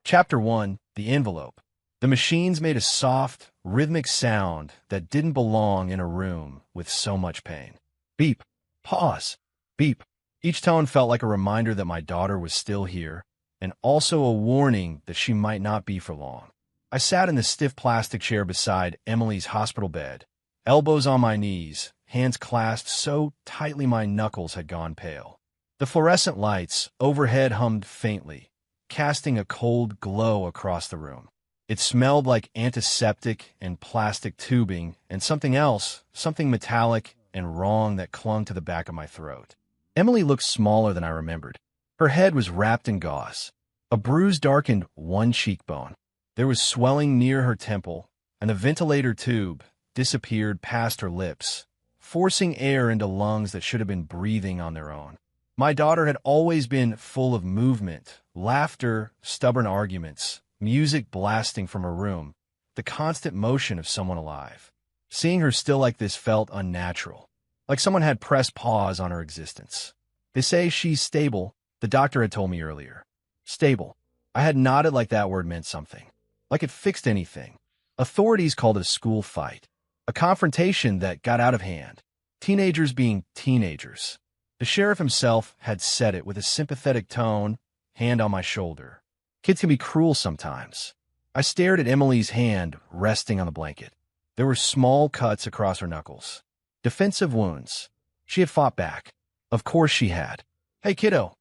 Chapter 1, The Envelope. The machines made a soft, rhythmic sound that didn't belong in a room with so much pain. Beep. Pause. Beep. Each tone felt like a reminder that my daughter was still here, and also a warning that she might not be for long. I sat in the stiff plastic chair beside Emily's hospital bed, elbows on my knees, hands clasped so tightly my knuckles had gone pale. The fluorescent lights overhead hummed faintly, casting a cold glow across the room. It smelled like antiseptic and plastic tubing and something else, something metallic and wrong that clung to the back of my throat. Emily looked smaller than I remembered. Her head was wrapped in gauze. A bruise darkened one cheekbone. There was swelling near her temple, and the ventilator tube disappeared past her lips, forcing air into lungs that should have been breathing on their own. My daughter had always been full of movement, laughter, stubborn arguments, music blasting from her room, the constant motion of someone alive. Seeing her still like this felt unnatural, like someone had pressed pause on her existence. They say she's stable, the doctor had told me earlier. Stable. I had nodded like that word meant something, like it fixed anything. Authorities called it a school fight, a confrontation that got out of hand, teenagers being teenagers. The sheriff himself had said it with a sympathetic tone, hand on my shoulder. Kids can be cruel sometimes. I stared at Emily's hand resting on the blanket. There were small cuts across her knuckles. Defensive wounds. She had fought back. Of course she had. "Hey, kiddo,"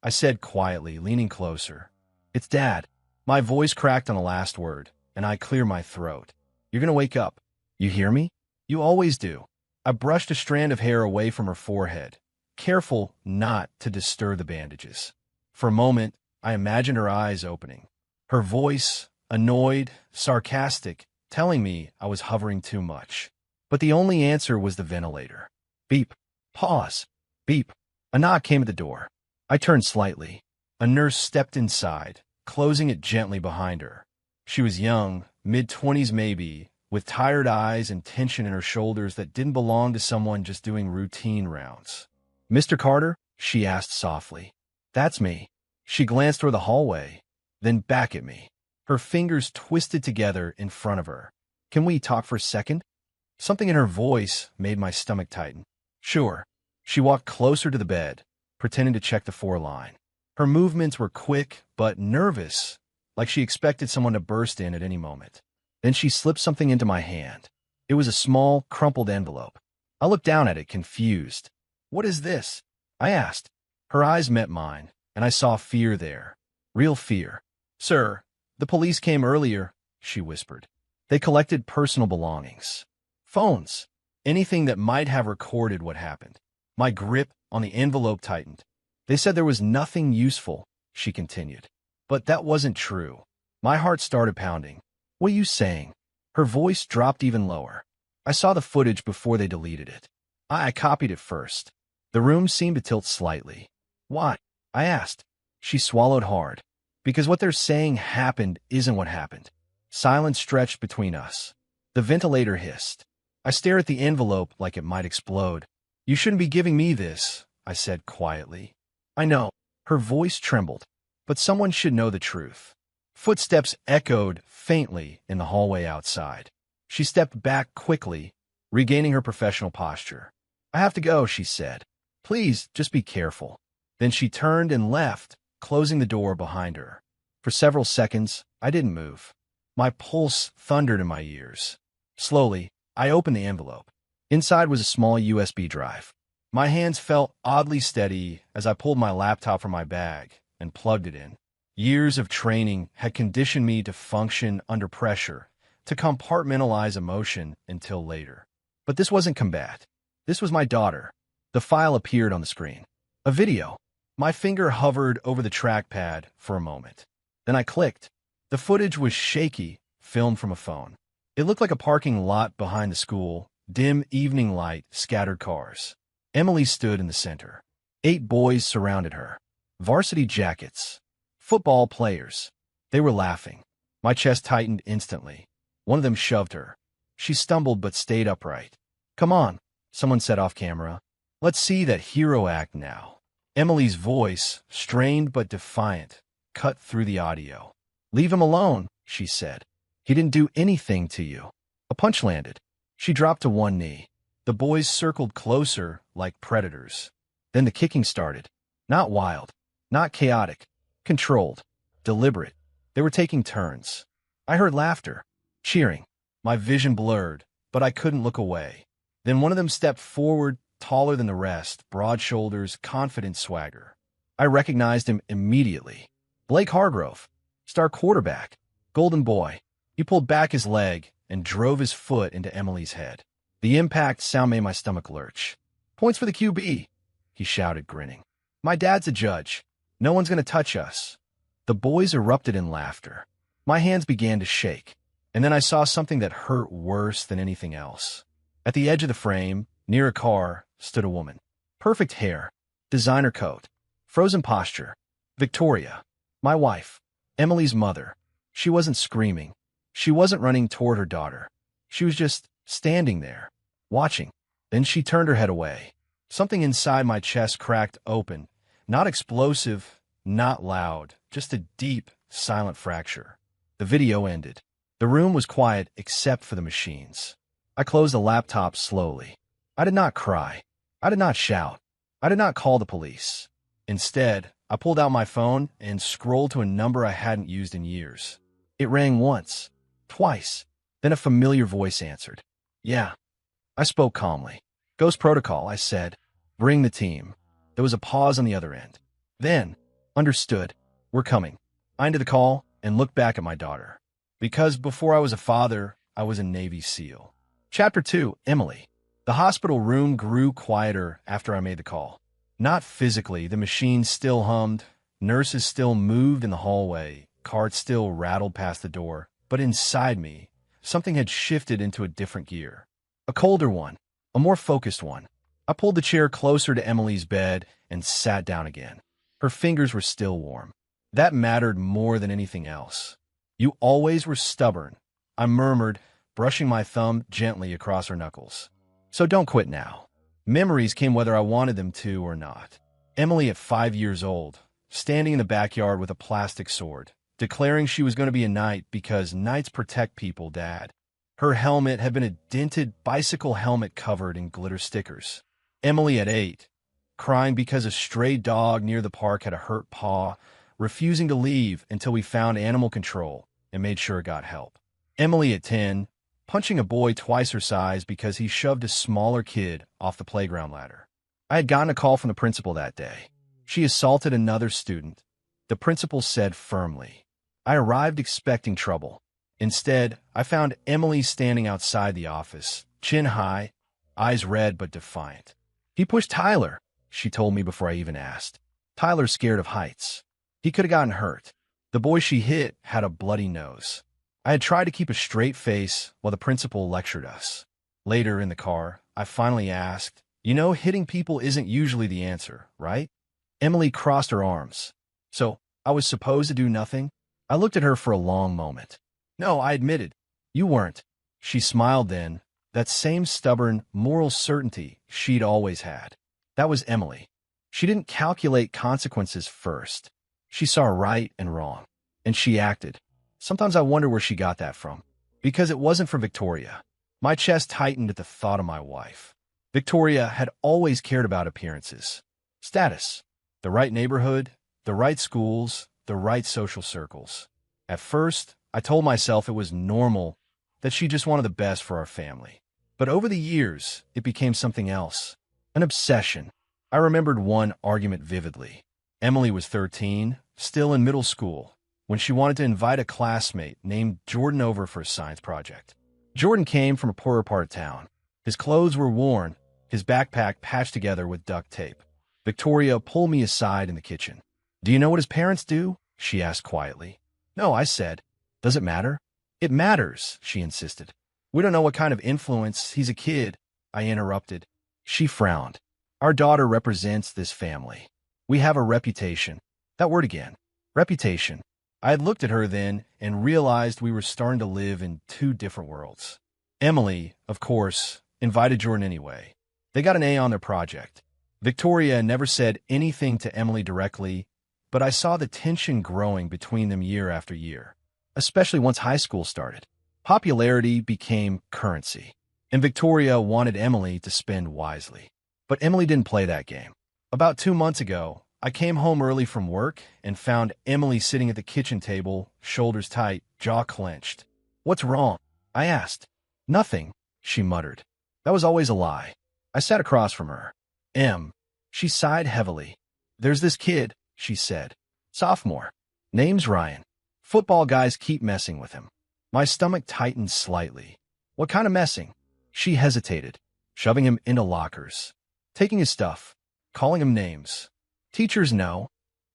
I said quietly, leaning closer. "It's Dad." My voice cracked on the last word, and I cleared my throat. "You're gonna wake up. You hear me? You always do." I brushed a strand of hair away from her forehead, careful not to disturb the bandages. For a moment, I imagined her eyes opening. Her voice, annoyed, sarcastic, telling me I was hovering too much. But the only answer was the ventilator. Beep. Pause. Beep. A knock came at the door. I turned slightly. A nurse stepped inside, closing it gently behind her. She was young, mid-20s maybe, with tired eyes and tension in her shoulders that didn't belong to someone just doing routine rounds. "Mr. Carter?" she asked softly. "That's me." She glanced toward the hallway, then back at me. Her fingers twisted together in front of her. "Can we talk for a second?" Something in her voice made my stomach tighten. "Sure." She walked closer to the bed, pretending to check the four-line. Her movements were quick but nervous, like she expected someone to burst in at any moment. Then she slipped something into my hand. It was a small, crumpled envelope. I looked down at it, confused. "What is this?" I asked. Her eyes met mine, and I saw fear there. Real fear. "Sir, the police came earlier," she whispered. "They collected personal belongings. Phones. Anything that might have recorded what happened." My grip on the envelope tightened. "They said there was nothing useful," she continued. But that wasn't true. My heart started pounding. "What are you saying?" Her voice dropped even lower. "I saw the footage before they deleted it. I copied it first." The room seemed to tilt slightly. "Why?" I asked. She swallowed hard. "Because what they're saying happened isn't what happened." Silence stretched between us. The ventilator hissed. I stared at the envelope like it might explode. "You shouldn't be giving me this," I said quietly. "I know." Her voice trembled. "But someone should know the truth." Footsteps echoed faintly in the hallway outside. She stepped back quickly, regaining her professional posture. "I have to go," she said. "Please, just be careful." Then she turned and left, closing the door behind her. For several seconds, I didn't move. My pulse thundered in my ears. Slowly, I opened the envelope. Inside was a small USB drive. My hands felt oddly steady as I pulled my laptop from my bag and plugged it in. Years of training had conditioned me to function under pressure, to compartmentalize emotion until later. But this wasn't combat. This was my daughter. The file appeared on the screen. A video. My finger hovered over the trackpad for a moment. Then I clicked. The footage was shaky, filmed from a phone. It looked like a parking lot behind the school, dim evening light, scattered cars. Emily stood in the center. 8 boys surrounded her. Varsity jackets. Football players. They were laughing. My chest tightened instantly. One of them shoved her. She stumbled but stayed upright. "Come on," someone said off camera. "Let's see that hero act now." Emily's voice, strained but defiant, cut through the audio. Leave him alone, she said. He didn't do anything to you. A punch landed. She dropped to one knee. The boys circled closer like predators. Then the kicking started. Not wild, not chaotic, controlled, deliberate. They were taking turns. I heard laughter, cheering. My vision blurred, but I couldn't look away. Then one of them stepped forward, taller than the rest, broad shoulders, confident swagger. I recognized him immediately. Blake Hargrove, star quarterback, golden boy. He pulled back his leg and drove his foot into Emily's head. The impact sound made my stomach lurch. Points for the QB, he shouted, grinning. My dad's a judge. No one's going to touch us. The boys erupted in laughter. My hands began to shake, and then I saw something that hurt worse than anything else. At the edge of the frame, near a car, stood a woman. Perfect hair, designer coat, frozen posture. Victoria, my wife, Emily's mother. She wasn't screaming. She wasn't running toward her daughter. She was just standing there, watching. Then she turned her head away. Something inside my chest cracked open. Not explosive, not loud, just a deep, silent fracture. The video ended. The room was quiet except for the machines. I closed the laptop slowly. I did not cry. I did not shout. I did not call the police. Instead, I pulled out my phone and scrolled to a number I hadn't used in years. It rang once, twice, then a familiar voice answered. Yeah. I spoke calmly. Ghost protocol, I said. Bring the team. There was a pause on the other end. Then, understood. We're coming. I ended the call and looked back at my daughter. Because before I was a father, I was a Navy SEAL. Chapter 2, Emily. The hospital room grew quieter after I made the call. Not physically, the machines still hummed, nurses still moved in the hallway, carts still rattled past the door, but inside me, something had shifted into a different gear. A colder one, a more focused one. I pulled the chair closer to Emily's bed and sat down again. Her fingers were still warm. That mattered more than anything else. You always were stubborn, I murmured, brushing my thumb gently across her knuckles. So don't quit now. Memories came whether I wanted them to or not. Emily at 5 years old, standing in the backyard with a plastic sword, declaring she was going to be a knight because knights protect people, Dad. Her helmet had been a dented bicycle helmet covered in glitter stickers. Emily at 8, crying because a stray dog near the park had a hurt paw, refusing to leave until we found animal control and made sure it got help. Emily at 10, punching a boy twice her size because he shoved a smaller kid off the playground ladder. I had gotten a call from the principal that day. She assaulted another student. The principal said firmly. I arrived expecting trouble. Instead, I found Emily standing outside the office, chin high, eyes red but defiant. He pushed Tyler, she told me before I even asked. Tyler's scared of heights. He could have gotten hurt. The boy she hit had a bloody nose. I had tried to keep a straight face while the principal lectured us. Later in the car, I finally asked, you know, hitting people isn't usually the answer, right? Emily crossed her arms. So, I was supposed to do nothing? I looked at her for a long moment. No, I admitted. You weren't. She smiled then, that same stubborn, moral certainty she'd always had. That was Emily. She didn't calculate consequences first. She saw right and wrong, and she acted. Sometimes I wonder where she got that from. Because it wasn't for Victoria. My chest tightened at the thought of my wife. Victoria had always cared about appearances. Status. The right neighborhood, the right schools, the right social circles. At first, I told myself it was normal, that she just wanted the best for our family. But over the years, it became something else. An obsession. I remembered one argument vividly. Emily was 13, still in middle school, when she wanted to invite a classmate named Jordan over for a science project. Jordan came from a poorer part of town. His clothes were worn, his backpack patched together with duct tape. Victoria pulled me aside in the kitchen. Do you know what his parents do? She asked quietly. No, I said. Does it matter? It matters, she insisted. We don't know what kind of influence. He's a kid, I interrupted. She frowned. Our daughter represents this family. We have a reputation. That word again. Reputation. I had looked at her then and realized we were starting to live in two different worlds. Emily, of course, invited Jordan anyway. They got an A on their project. Victoria never said anything to Emily directly, but I saw the tension growing between them year after year. especially once high school started. Popularity became currency, and Victoria wanted Emily to spend wisely. But Emily didn't play that game. About 2 months ago, I came home early from work and found Emily sitting at the kitchen table, shoulders tight, jaw clenched. "What's wrong?" I asked. "Nothing," she muttered. That was always a lie. I sat across from her. She sighed heavily. "There's this kid," she said. "Sophomore. Name's Ryan. Football guys keep messing with him." My stomach tightened slightly. "What kind of messing?" She hesitated, shoving him into lockers, taking his stuff, calling him names. "Teachers know.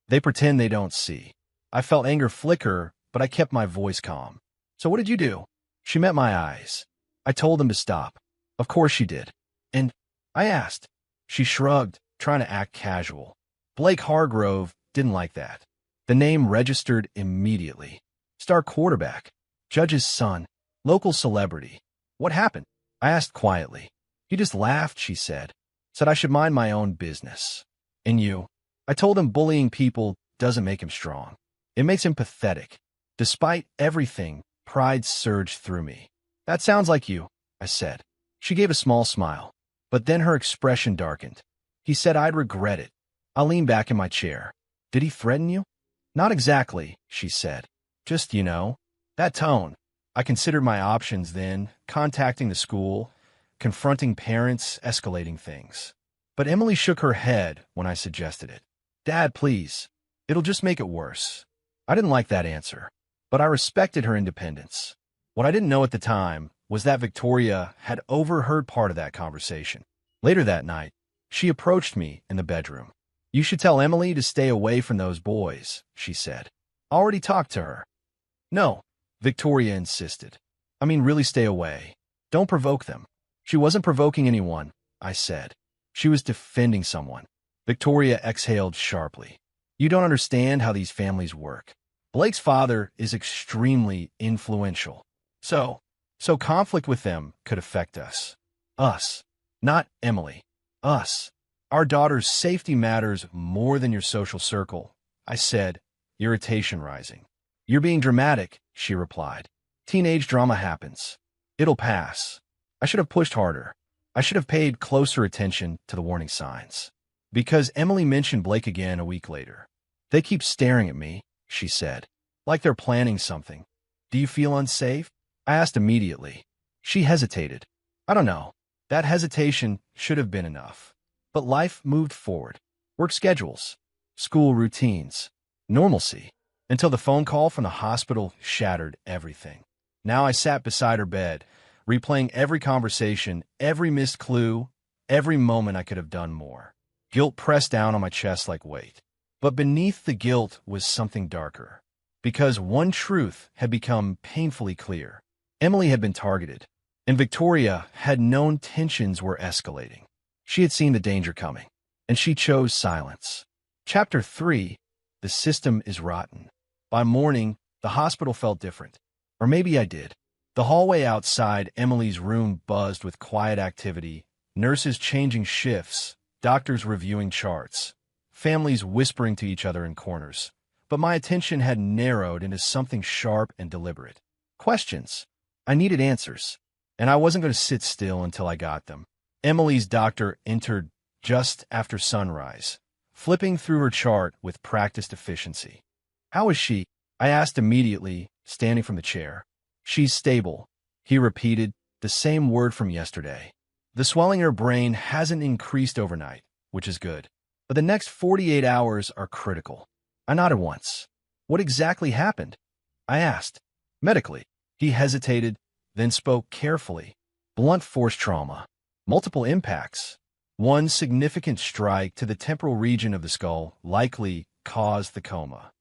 They pretend they don't see." I felt anger flicker, but I kept my voice calm. "So what did you do?" She met my eyes. "I told them to stop." "Of course she did." "And?" I asked. She shrugged, trying to act casual. "Blake Hargrove didn't like that." The name registered immediately. Star quarterback, judge's son, local celebrity. "What happened?" I asked quietly. "He just laughed," she said. "Said I should mind my own business." "And you?" I told him bullying people doesn't make him strong. It makes him pathetic. Despite everything, pride surged through me. "That sounds like you," I said. She gave a small smile, but then her expression darkened. "He said I'd regret it." I leaned back in my chair. "Did he threaten you?" "Not exactly," she said. "Just, that tone." I considered my options then, contacting the school, confronting parents, escalating things. But Emily shook her head when I suggested it. "Dad, please. It'll just make it worse." I didn't like that answer, but I respected her independence. What I didn't know at the time was that Victoria had overheard part of that conversation. Later that night, she approached me in the bedroom. "You should tell Emily to stay away from those boys," she said. "I already talked to her." "No," Victoria insisted. "I mean, really stay away. Don't provoke them." "She wasn't provoking anyone," I said. "She was defending someone." Victoria exhaled sharply. "You don't understand how these families work. Blake's father is extremely influential. So conflict with them could affect us. Us. Not Emily. Us. Our daughter's safety matters more than your social circle," I said, irritation rising. "You're being dramatic," she replied. "Teenage drama happens. It'll pass." I should have pushed harder. I should have paid closer attention to the warning signs. Because Emily mentioned Blake again a week later. "They keep staring at me," she said, "like they're planning something." "Do you feel unsafe?" I asked immediately. She hesitated. "I don't know." That hesitation should have been enough. But life moved forward. Work schedules, school routines, normalcy, until the phone call from the hospital shattered everything. Now I sat beside her bed, replaying every conversation, every missed clue, every moment I could have done more. Guilt pressed down on my chest like weight. But beneath the guilt was something darker. Because one truth had become painfully clear. Emily had been targeted, and Victoria had known tensions were escalating. She had seen the danger coming, and she chose silence. Chapter 3, The System is Rotten. By morning, the hospital felt different. Or maybe I did. The hallway outside Emily's room buzzed with quiet activity, nurses changing shifts, doctors reviewing charts, families whispering to each other in corners. But my attention had narrowed into something sharp and deliberate. Questions. I needed answers, and I wasn't going to sit still until I got them. Emily's doctor entered just after sunrise, flipping through her chart with practiced efficiency. "How is she?" I asked immediately, standing from the chair. "She's stable," he repeated, the same word from yesterday. "The swelling in her brain hasn't increased overnight, which is good. But the next 48 hours are critical." I nodded once. "What exactly happened?" I asked. "Medically." He hesitated, then spoke carefully. "Blunt force trauma. Multiple impacts. One significant strike to the temporal region of the skull likely caused the coma."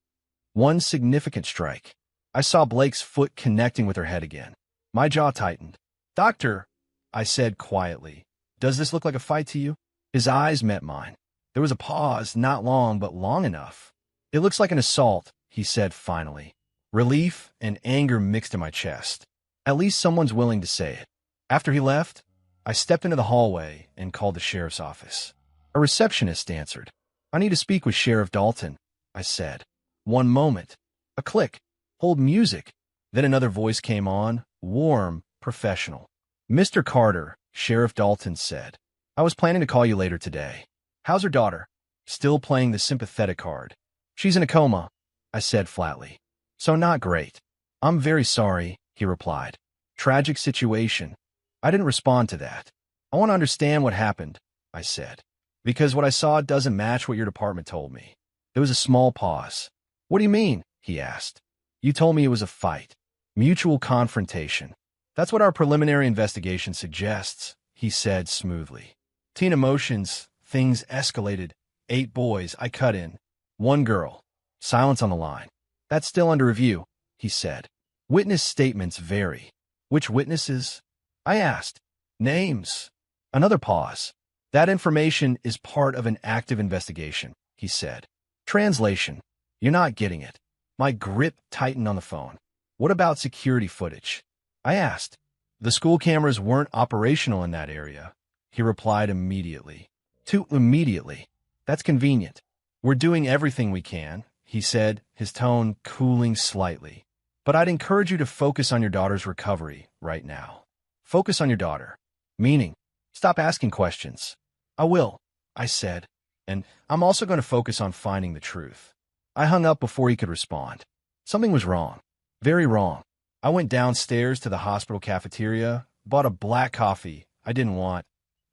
One significant strike. I saw Blake's foot connecting with her head again. My jaw tightened. "Doctor," I said quietly, "does this look like a fight to you?" His eyes met mine. There was a pause, not long, but long enough. "It looks like an assault," he said finally. Relief and anger mixed in my chest. At least someone's willing to say it. After he left, I stepped into the hallway and called the sheriff's office. A receptionist answered. "I need to speak with Sheriff Dalton," I said. "One moment." A click. Hold music. Then another voice came on, warm, professional. "Mr. Carter," Sheriff Dalton said. "I was planning to call you later today. How's her daughter?" Still playing the sympathetic card. "She's in a coma," I said flatly. "So not great." "I'm very sorry," he replied. "Tragic situation." I didn't respond to that. "I want to understand what happened," I said. "Because what I saw doesn't match what your department told me." There was a small pause. "What do you mean?" he asked. "You told me it was a fight. Mutual confrontation." "That's what our preliminary investigation suggests," he said smoothly. Teen emotions, things escalated. 8 boys, I cut in. 1 girl. Silence on the line. "That's still under review," he said. "Witness statements vary." "Which witnesses?" I asked. "Names." Another pause. "That information is part of an active investigation," he said. Translation. "You're not getting it." My grip tightened on the phone. "What about security footage?" I asked. "The school cameras weren't operational in that area," he replied immediately. Too immediately. "That's convenient." "We're doing everything we can," he said, his tone cooling slightly. "But I'd encourage you to focus on your daughter's recovery right now." Focus on your daughter. Meaning, stop asking questions. "I will," I said. "And I'm also going to focus on finding the truth." I hung up before he could respond. Something was wrong. Very wrong. I went downstairs to the hospital cafeteria, bought a black coffee I didn't want,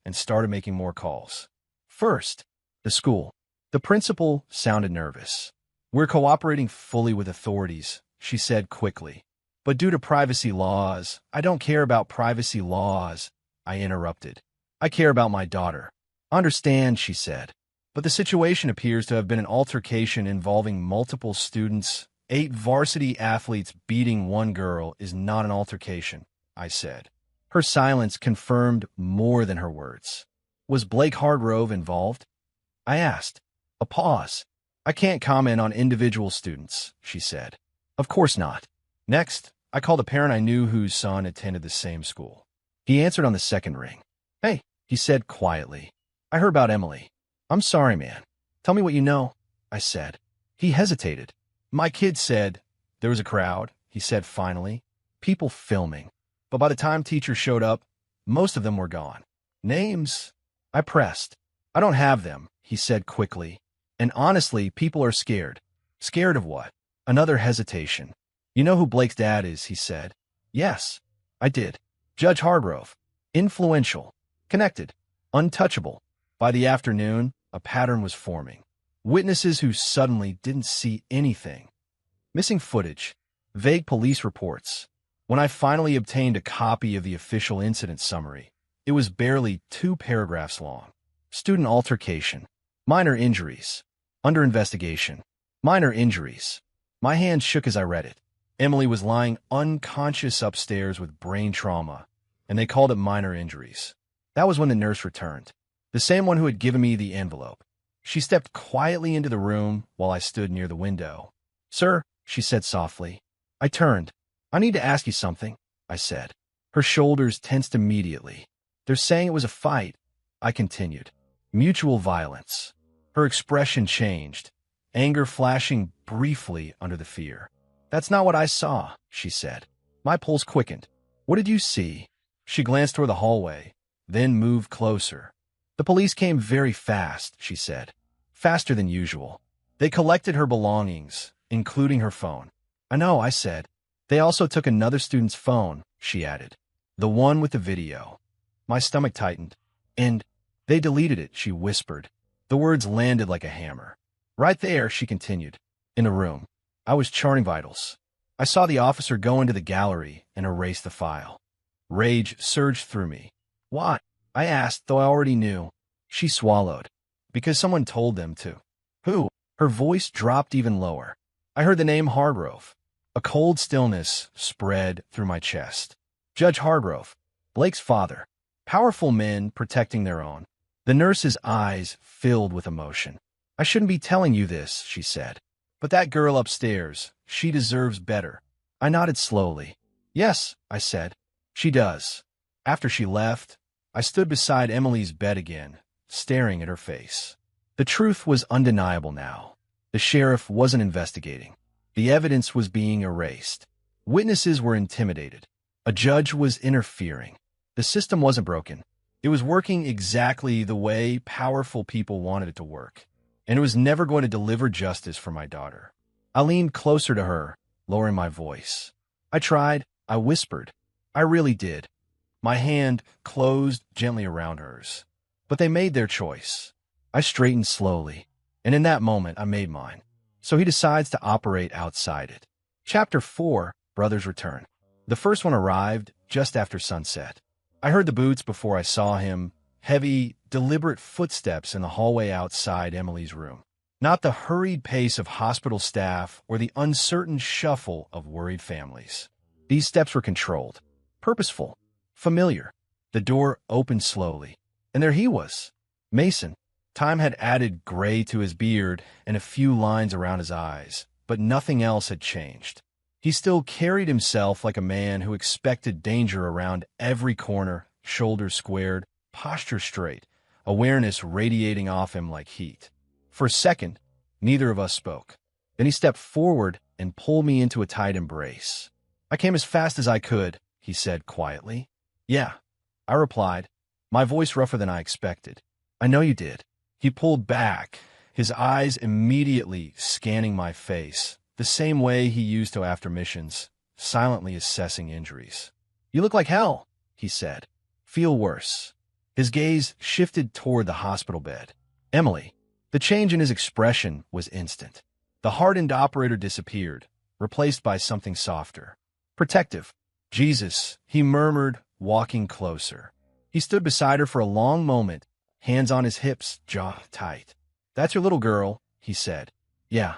and started making more calls. First, the school. The principal sounded nervous. "We're cooperating fully with authorities," she said quickly. "But due to privacy laws—" "I don't care about privacy laws," I interrupted. "I care about my daughter." "Understand," she said. "But the situation appears to have been an altercation involving multiple students. 8 varsity athletes beating 1 girl is not an altercation," I said. Her silence confirmed more than her words. "Was Blake Hardrove involved?" I asked. A pause. "I can't comment on individual students," she said. "Of course not." Next, I called a parent I knew whose son attended the same school. He answered on the second ring. "Hey," he said quietly. "I heard about Emily." "I'm sorry, man. Tell me what you know," I said. He hesitated. "My kid said—" "There was a crowd," he said finally. "People filming. But by the time teachers showed up, most of them were gone." "Names?" I pressed. "I don't have them," he said quickly. "And honestly, people are scared." "Scared of what?" Another hesitation. "You know who Blake's dad is," he said. "Yes." I did. "Judge Hardrove. Influential. Connected. Untouchable." By the afternoon, a pattern was forming. Witnesses who suddenly didn't see anything. Missing footage. Vague police reports. When I finally obtained a copy of the official incident summary, it was barely 2 paragraphs long. Student altercation. Minor injuries. Under investigation. Minor injuries. My hand shook as I read it. Emily was lying unconscious upstairs with brain trauma, and they called it minor injuries. That was when the nurse returned, the same one who had given me the envelope. She stepped quietly into the room while I stood near the window. "Sir," she said softly. I turned. "I need to ask you something," I said. Her shoulders tensed immediately. "They're saying it was a fight," I continued. "Mutual violence." Her expression changed, anger flashing briefly under the fear. "That's not what I saw," she said. My pulse quickened. "What did you see?" She glanced toward the hallway, then moved closer. "The police came very fast," she said. "Faster than usual. They collected her belongings, including her phone." "I know," I said. "They also took another student's phone," she added. "The one with the video." My stomach tightened. "And they deleted it," she whispered. The words landed like a hammer. "Right there," she continued. "In the room. I was charting vitals. I saw the officer go into the gallery and erase the file." Rage surged through me. "Why?" I asked, though I already knew. She swallowed. "Because someone told them to." "Who?" Her voice dropped even lower. I heard the name Hardrove. A cold stillness spread through my chest. Judge Hardrove, Blake's father. Powerful men protecting their own. The nurse's eyes filled with emotion. "I shouldn't be telling you this," she said. "But that girl upstairs, she deserves better." I nodded slowly. "Yes," I said. "She does." After she left, I stood beside Emily's bed again, staring at her face. The truth was undeniable now. The sheriff wasn't investigating. The evidence was being erased. Witnesses were intimidated. A judge was interfering. The system wasn't broken. It was working exactly the way powerful people wanted it to work. And it was never going to deliver justice for my daughter. I leaned closer to her, lowering my voice. I tried. I whispered. I really did. My hand closed gently around hers. But they made their choice. I straightened slowly, and in that moment I made mine. So he decides to operate outside it. Chapter 4, Brothers Return. The first one arrived just after sunset. I heard the boots before I saw him, heavy, deliberate footsteps in the hallway outside Emily's room. Not the hurried pace of hospital staff or the uncertain shuffle of worried families. These steps were controlled, purposeful, familiar. The door opened slowly, and there he was, Mason. Time had added gray to his beard and a few lines around his eyes, but nothing else had changed. He still carried himself like a man who expected danger around every corner, shoulders squared, posture straight, awareness radiating off him like heat. For a second, neither of us spoke. Then he stepped forward and pulled me into a tight embrace. "I came as fast as I could," he said quietly. "Yeah," I replied, my voice rougher than I expected. "I know you did." He pulled back, his eyes immediately scanning my face, the same way he used to after missions, silently assessing injuries. "You look like hell," he said. "Feel worse." His gaze shifted toward the hospital bed. "Emily." The change in his expression was instant. The hardened operator disappeared, replaced by something softer. Protective. "Jesus," he murmured, walking closer. He stood beside her for a long moment, hands on his hips, jaw tight. "That's your little girl," he said. "Yeah.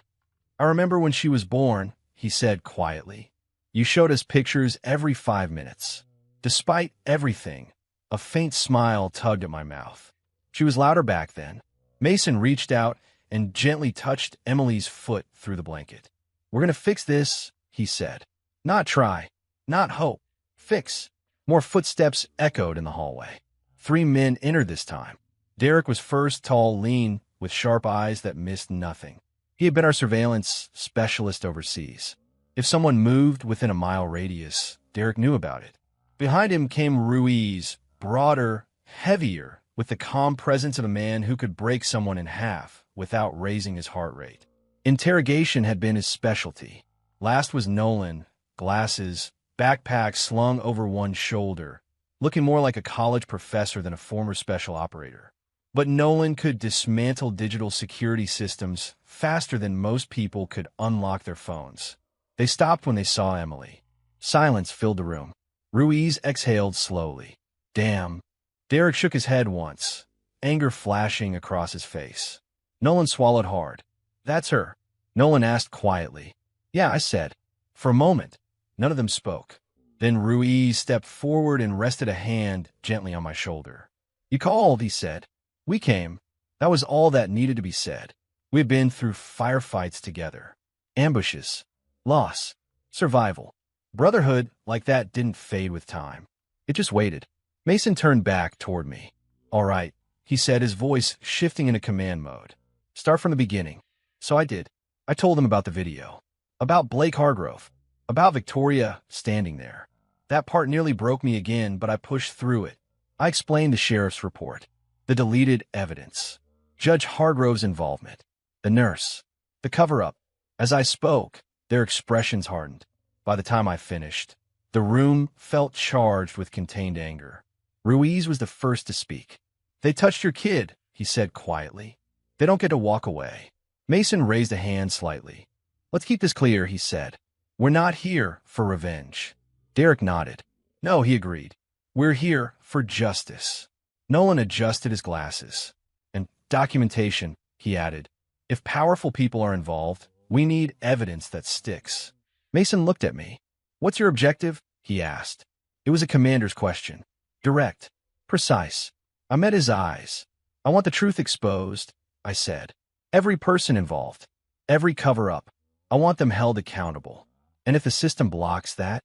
I remember when she was born," he said quietly. "You showed us pictures every 5 minutes." Despite everything, a faint smile tugged at my mouth. She was louder back then. Mason reached out and gently touched Emily's foot through the blanket. "We're going to fix this," he said. "Not try. Not hope. Fix." More footsteps echoed in the hallway. 3 men entered this time. Derek was first, tall, lean, with sharp eyes that missed nothing. He had been our surveillance specialist overseas. If someone moved within a mile radius, Derek knew about it. Behind him came Ruiz, broader, heavier, with the calm presence of a man who could break someone in half without raising his heart rate. Interrogation had been his specialty. Last was Nolan, glasses, backpack slung over one shoulder, looking more like a college professor than a former special operator. But Nolan could dismantle digital security systems faster than most people could unlock their phones. They stopped when they saw Emily. Silence filled the room. Ruiz exhaled slowly. "Damn." Derek shook his head once, anger flashing across his face. Nolan swallowed hard. "That's her?" Nolan asked quietly. "Yeah," I said. For a moment, none of them spoke. Then Ruiz stepped forward and rested a hand gently on my shoulder. "You called," he said. "We came." That was all that needed to be said. We had been through firefights together. Ambushes. Loss. Survival. Brotherhood like that didn't fade with time. It just waited. Mason turned back toward me. "All right," he said, his voice shifting into command mode. "Start from the beginning." So I did. I told him about the video. About Blake Hargrove. About Victoria standing there. That part nearly broke me again, but I pushed through it. I explained the sheriff's report. The deleted evidence. Judge Hargrove's involvement. The nurse. The cover-up. As I spoke, their expressions hardened. By the time I finished, the room felt charged with contained anger. Ruiz was the first to speak. "They touched your kid," he said quietly. "They don't get to walk away." Mason raised a hand slightly. "Let's keep this clear," he said. "We're not here for revenge." Derek nodded. "No," he agreed. "We're here for justice." Nolan adjusted his glasses. "And documentation," he added. "If powerful people are involved, we need evidence that sticks." Mason looked at me. "What's your objective?" he asked. It was a commander's question. Direct. Precise. I met his eyes. "I want the truth exposed," I said. "Every person involved. Every cover-up. I want them held accountable. And if the system blocks that?"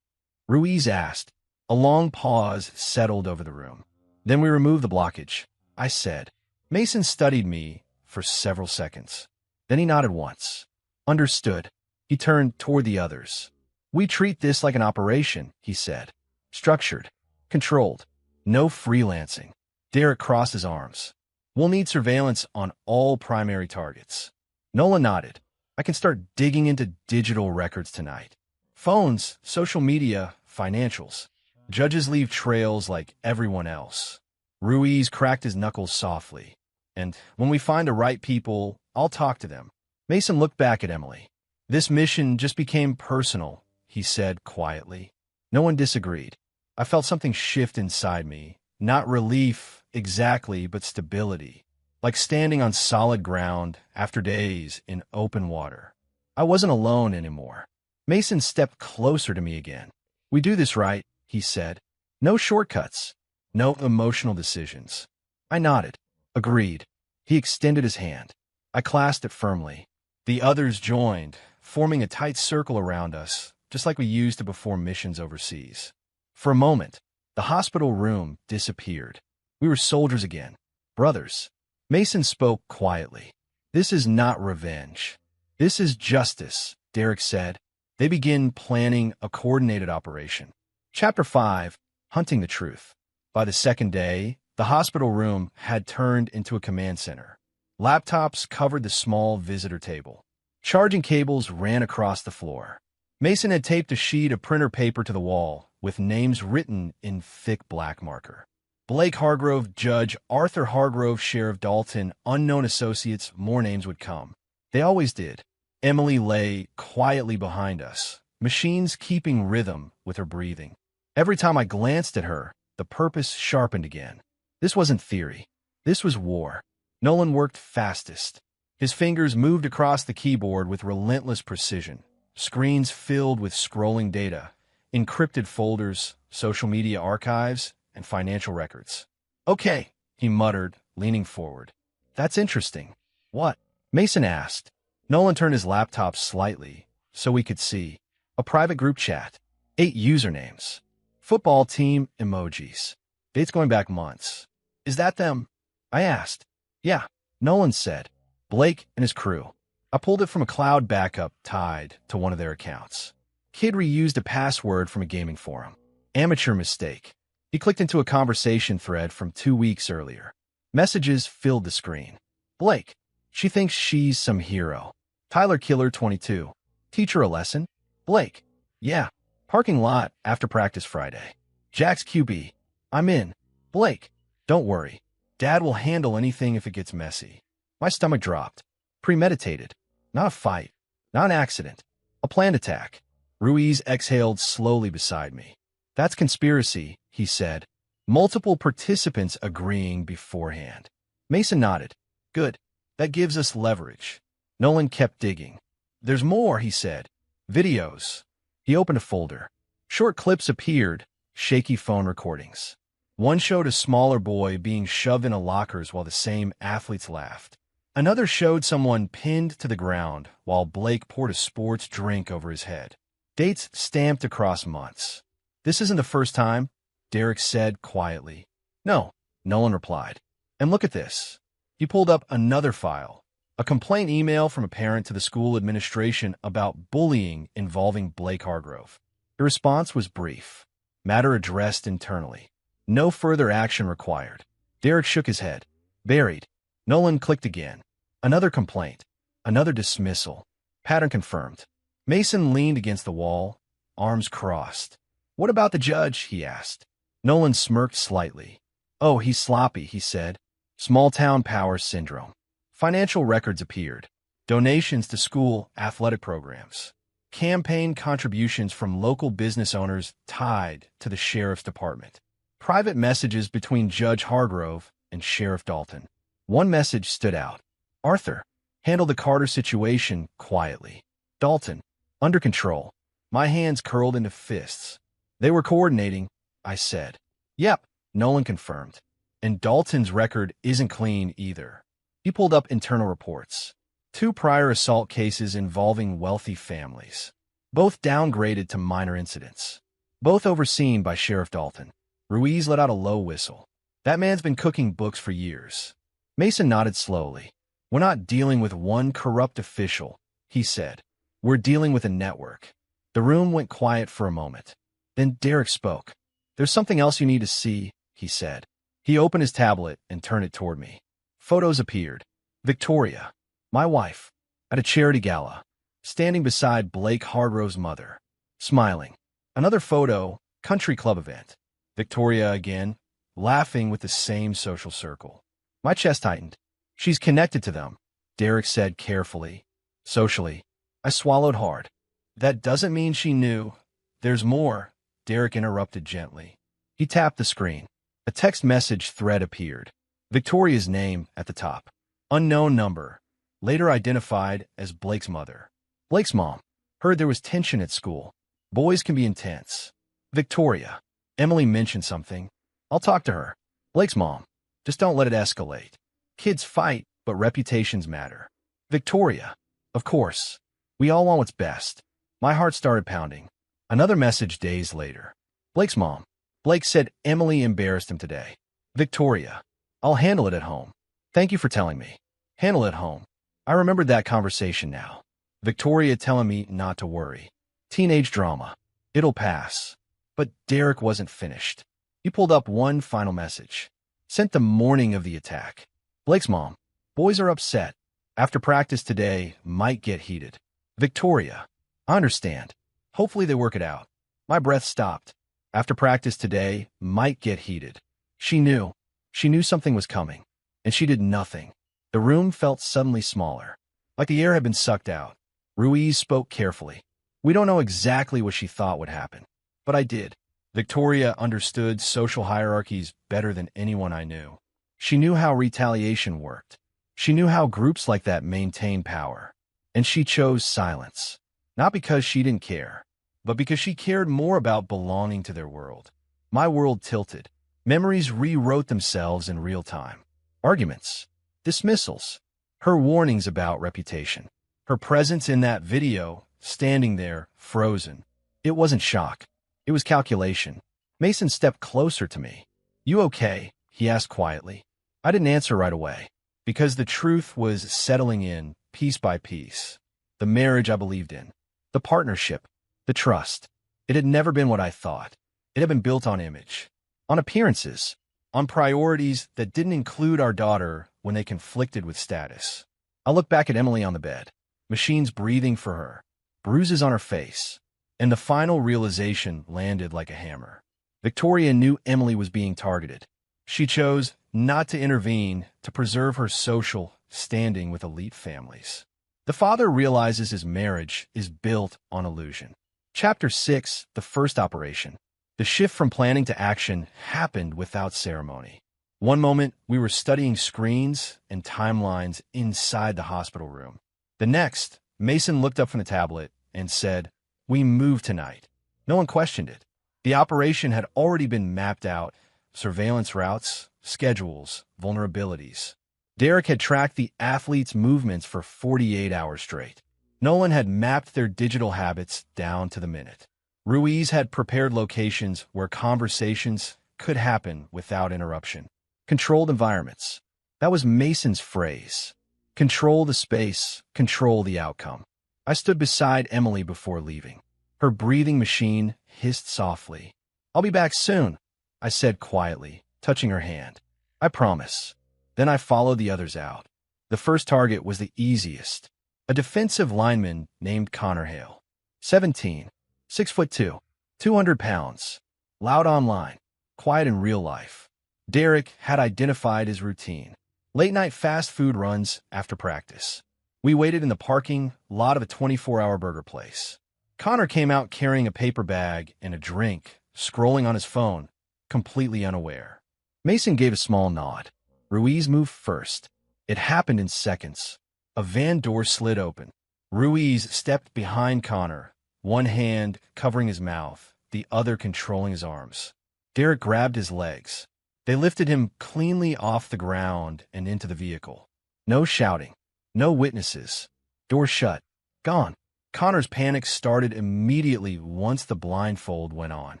Ruiz asked. A long pause settled over the room. "Then we remove the blockage," I said. Mason studied me for several seconds. Then he nodded once. "Understood." He turned toward the others. We treat this like an operation, he said. Structured, controlled, no freelancing. Derek crossed his arms. We'll need surveillance on all primary targets. Nolan nodded. I can start digging into digital records tonight. Phones, social media, financials. Judges leave trails like everyone else. Ruiz cracked his knuckles softly. And when we find the right people, I'll talk to them. Mason looked back at Emily. This mission just became personal, he said quietly. No one disagreed. I felt something shift inside me. Not relief, exactly, but stability. Like standing on solid ground after days in open water. I wasn't alone anymore. Mason stepped closer to me again. We do this right, he said. No shortcuts. No emotional decisions. I nodded. Agreed. He extended his hand. I clasped it firmly. The others joined, forming a tight circle around us, just like we used to before missions overseas. For a moment, the hospital room disappeared. We were soldiers again. Brothers. Mason spoke quietly. This is not revenge. This is justice, Derek said. They begin planning a coordinated operation. Chapter 5, Hunting the Truth. By the second day, the hospital room had turned into a command center. Laptops covered the small visitor table. Charging cables ran across the floor. Mason had taped a sheet of printer paper to the wall, with names written in thick black marker. Blake Hargrove, Judge Arthur Hargrove, Sheriff Dalton, unknown associates, more names would come. They always did. Emily lay quietly behind us, machines keeping rhythm with her breathing. Every time I glanced at her, the purpose sharpened again. This wasn't theory. This was war. Nolan worked fastest. His fingers moved across the keyboard with relentless precision. Screens filled with scrolling data, encrypted folders, social media archives, and financial records. Okay, he muttered, leaning forward. That's interesting. What? Mason asked. Nolan turned his laptop slightly, so we could see. A private group chat. 8 usernames. Football team emojis. Dates going back months. Is that them? I asked. Yeah, Nolan said. Blake and his crew. I pulled it from a cloud backup tied to one of their accounts. Kid reused a password from a gaming forum. Amateur mistake. He clicked into a conversation thread from 2 weeks earlier. Messages filled the screen. Blake. She thinks she's some hero. Tyler Killer 22. Teach her a lesson? Blake. Yeah. Parking lot after practice Friday. Jack's QB. I'm in. Blake. Don't worry. Dad will handle anything if it gets messy. My stomach dropped. Premeditated. Not a fight. Not an accident. A planned attack. Ruiz exhaled slowly beside me. That's conspiracy, he said. Multiple participants agreeing beforehand. Mason nodded. Good. That gives us leverage. Nolan kept digging. There's more, he said. Videos. He opened a folder. Short clips appeared, shaky phone recordings. One showed a smaller boy being shoved into lockers while the same athletes laughed. Another showed someone pinned to the ground while Blake poured a sports drink over his head. Dates stamped across months. This isn't the first time, Derek said quietly. No, Nolan replied. And look at this. He pulled up another file. A complaint email from a parent to the school administration about bullying involving Blake Hargrove. The response was brief. Matter addressed internally. No further action required. Derek shook his head. Buried. Nolan clicked again. Another complaint. Another dismissal. Pattern confirmed. Mason leaned against the wall, arms crossed. What about the judge? He asked. Nolan smirked slightly. Oh, he's sloppy, he said. Small-town power syndrome. Financial records appeared. Donations to school athletic programs. Campaign contributions from local business owners tied to the sheriff's department. Private messages between Judge Hargrove and Sheriff Dalton. One message stood out. Arthur, handle the Carter situation quietly. Dalton, under control. My hands curled into fists. They were coordinating, I said. Yep, Nolan confirmed. And Dalton's record isn't clean either. He pulled up internal reports. 2 prior assault cases involving wealthy families. Both downgraded to minor incidents. Both overseen by Sheriff Dalton. Ruiz let out a low whistle. That man's been cooking books for years. Mason nodded slowly. We're not dealing with one corrupt official, he said. We're dealing with a network. The room went quiet for a moment. Then Derek spoke. "There's something else you need to see," he said. He opened his tablet and turned it toward me. Photos appeared. Victoria, my wife, at a charity gala, standing beside Blake Hardro's mother, smiling. Another photo, country club event. Victoria again, laughing with the same social circle. My chest tightened. "She's connected to them," Derek said carefully. "Socially." I swallowed hard. "That doesn't mean she knew. There's more," Derek interrupted gently. He tapped the screen. A text message thread appeared. Victoria's name at the top. Unknown number. Later identified as Blake's mother. Blake's mom. Heard there was tension at school. Boys can be intense. Victoria. Emily mentioned something. I'll talk to her. Blake's mom. Just don't let it escalate. Kids fight, but reputations matter. Victoria. Of course. We all want what's best. My heart started pounding. Another message days later. Blake's mom. Blake said Emily embarrassed him today. Victoria. I'll handle it at home. Thank you for telling me. Handle it at home. I remembered that conversation now. Victoria telling me not to worry. Teenage drama. It'll pass. But Derek wasn't finished. He pulled up one final message. Sent the morning of the attack. Blake's mom. Boys are upset. After practice today might get heated. Victoria. I understand. Hopefully they work it out. My breath stopped. After practice today might get heated. She knew. She knew something was coming. And she did nothing. The room felt suddenly smaller. Like the air had been sucked out. Ruiz spoke carefully. We don't know exactly what she thought would happen. But I did. Victoria understood social hierarchies better than anyone I knew. She knew how retaliation worked. She knew how groups like that maintain power. And she chose silence. Not because she didn't care, but because she cared more about belonging to their world. My world tilted. Memories rewrote themselves in real time. Arguments. Dismissals. Her warnings about reputation. Her presence in that video, standing there, frozen. It wasn't shock. It was calculation. Mason stepped closer to me. You okay? He asked quietly. I didn't answer right away, because the truth was settling in, piece by piece. The marriage I believed in. The partnership. The trust. It had never been what I thought. It had been built on image. On appearances. On priorities that didn't include our daughter when they conflicted with status. I looked back at Emily on the bed. Machines breathing for her. Bruises on her face. And the final realization landed like a hammer. Victoria knew Emily was being targeted. She chose not to intervene to preserve her social standing with elite families. The father realizes his marriage is built on illusion. Chapter 6, the first operation. The shift from planning to action happened without ceremony. One moment, we were studying screens and timelines inside the hospital room. The next, Mason looked up from the tablet and said, "We move tonight." No one questioned it. The operation had already been mapped out. Surveillance routes, schedules, vulnerabilities. Derek had tracked the athletes' movements for 48 hours straight. Nolan had mapped their digital habits down to the minute. Ruiz had prepared locations where conversations could happen without interruption. Controlled environments. That was Mason's phrase. Control the space, control the outcome. I stood beside Emily before leaving. Her breathing machine hissed softly. I'll be back soon, I said quietly, touching her hand. I promise. Then I followed the others out. The first target was the easiest. A defensive lineman named Connor Hale. 17, 6'2", 200 pounds. Loud online, quiet in real life. Derek had identified his routine. Late-night fast food runs after practice. We waited in the parking lot of a 24-hour burger place. Connor came out carrying a paper bag and a drink, scrolling on his phone, completely unaware. Mason gave a small nod. Ruiz moved first. It happened in seconds. A van door slid open. Ruiz stepped behind Connor, one hand covering his mouth, the other controlling his arms. Derek grabbed his legs. They lifted him cleanly off the ground and into the vehicle. No shouting. No witnesses. Door shut. Gone. Connor's panic started immediately once the blindfold went on.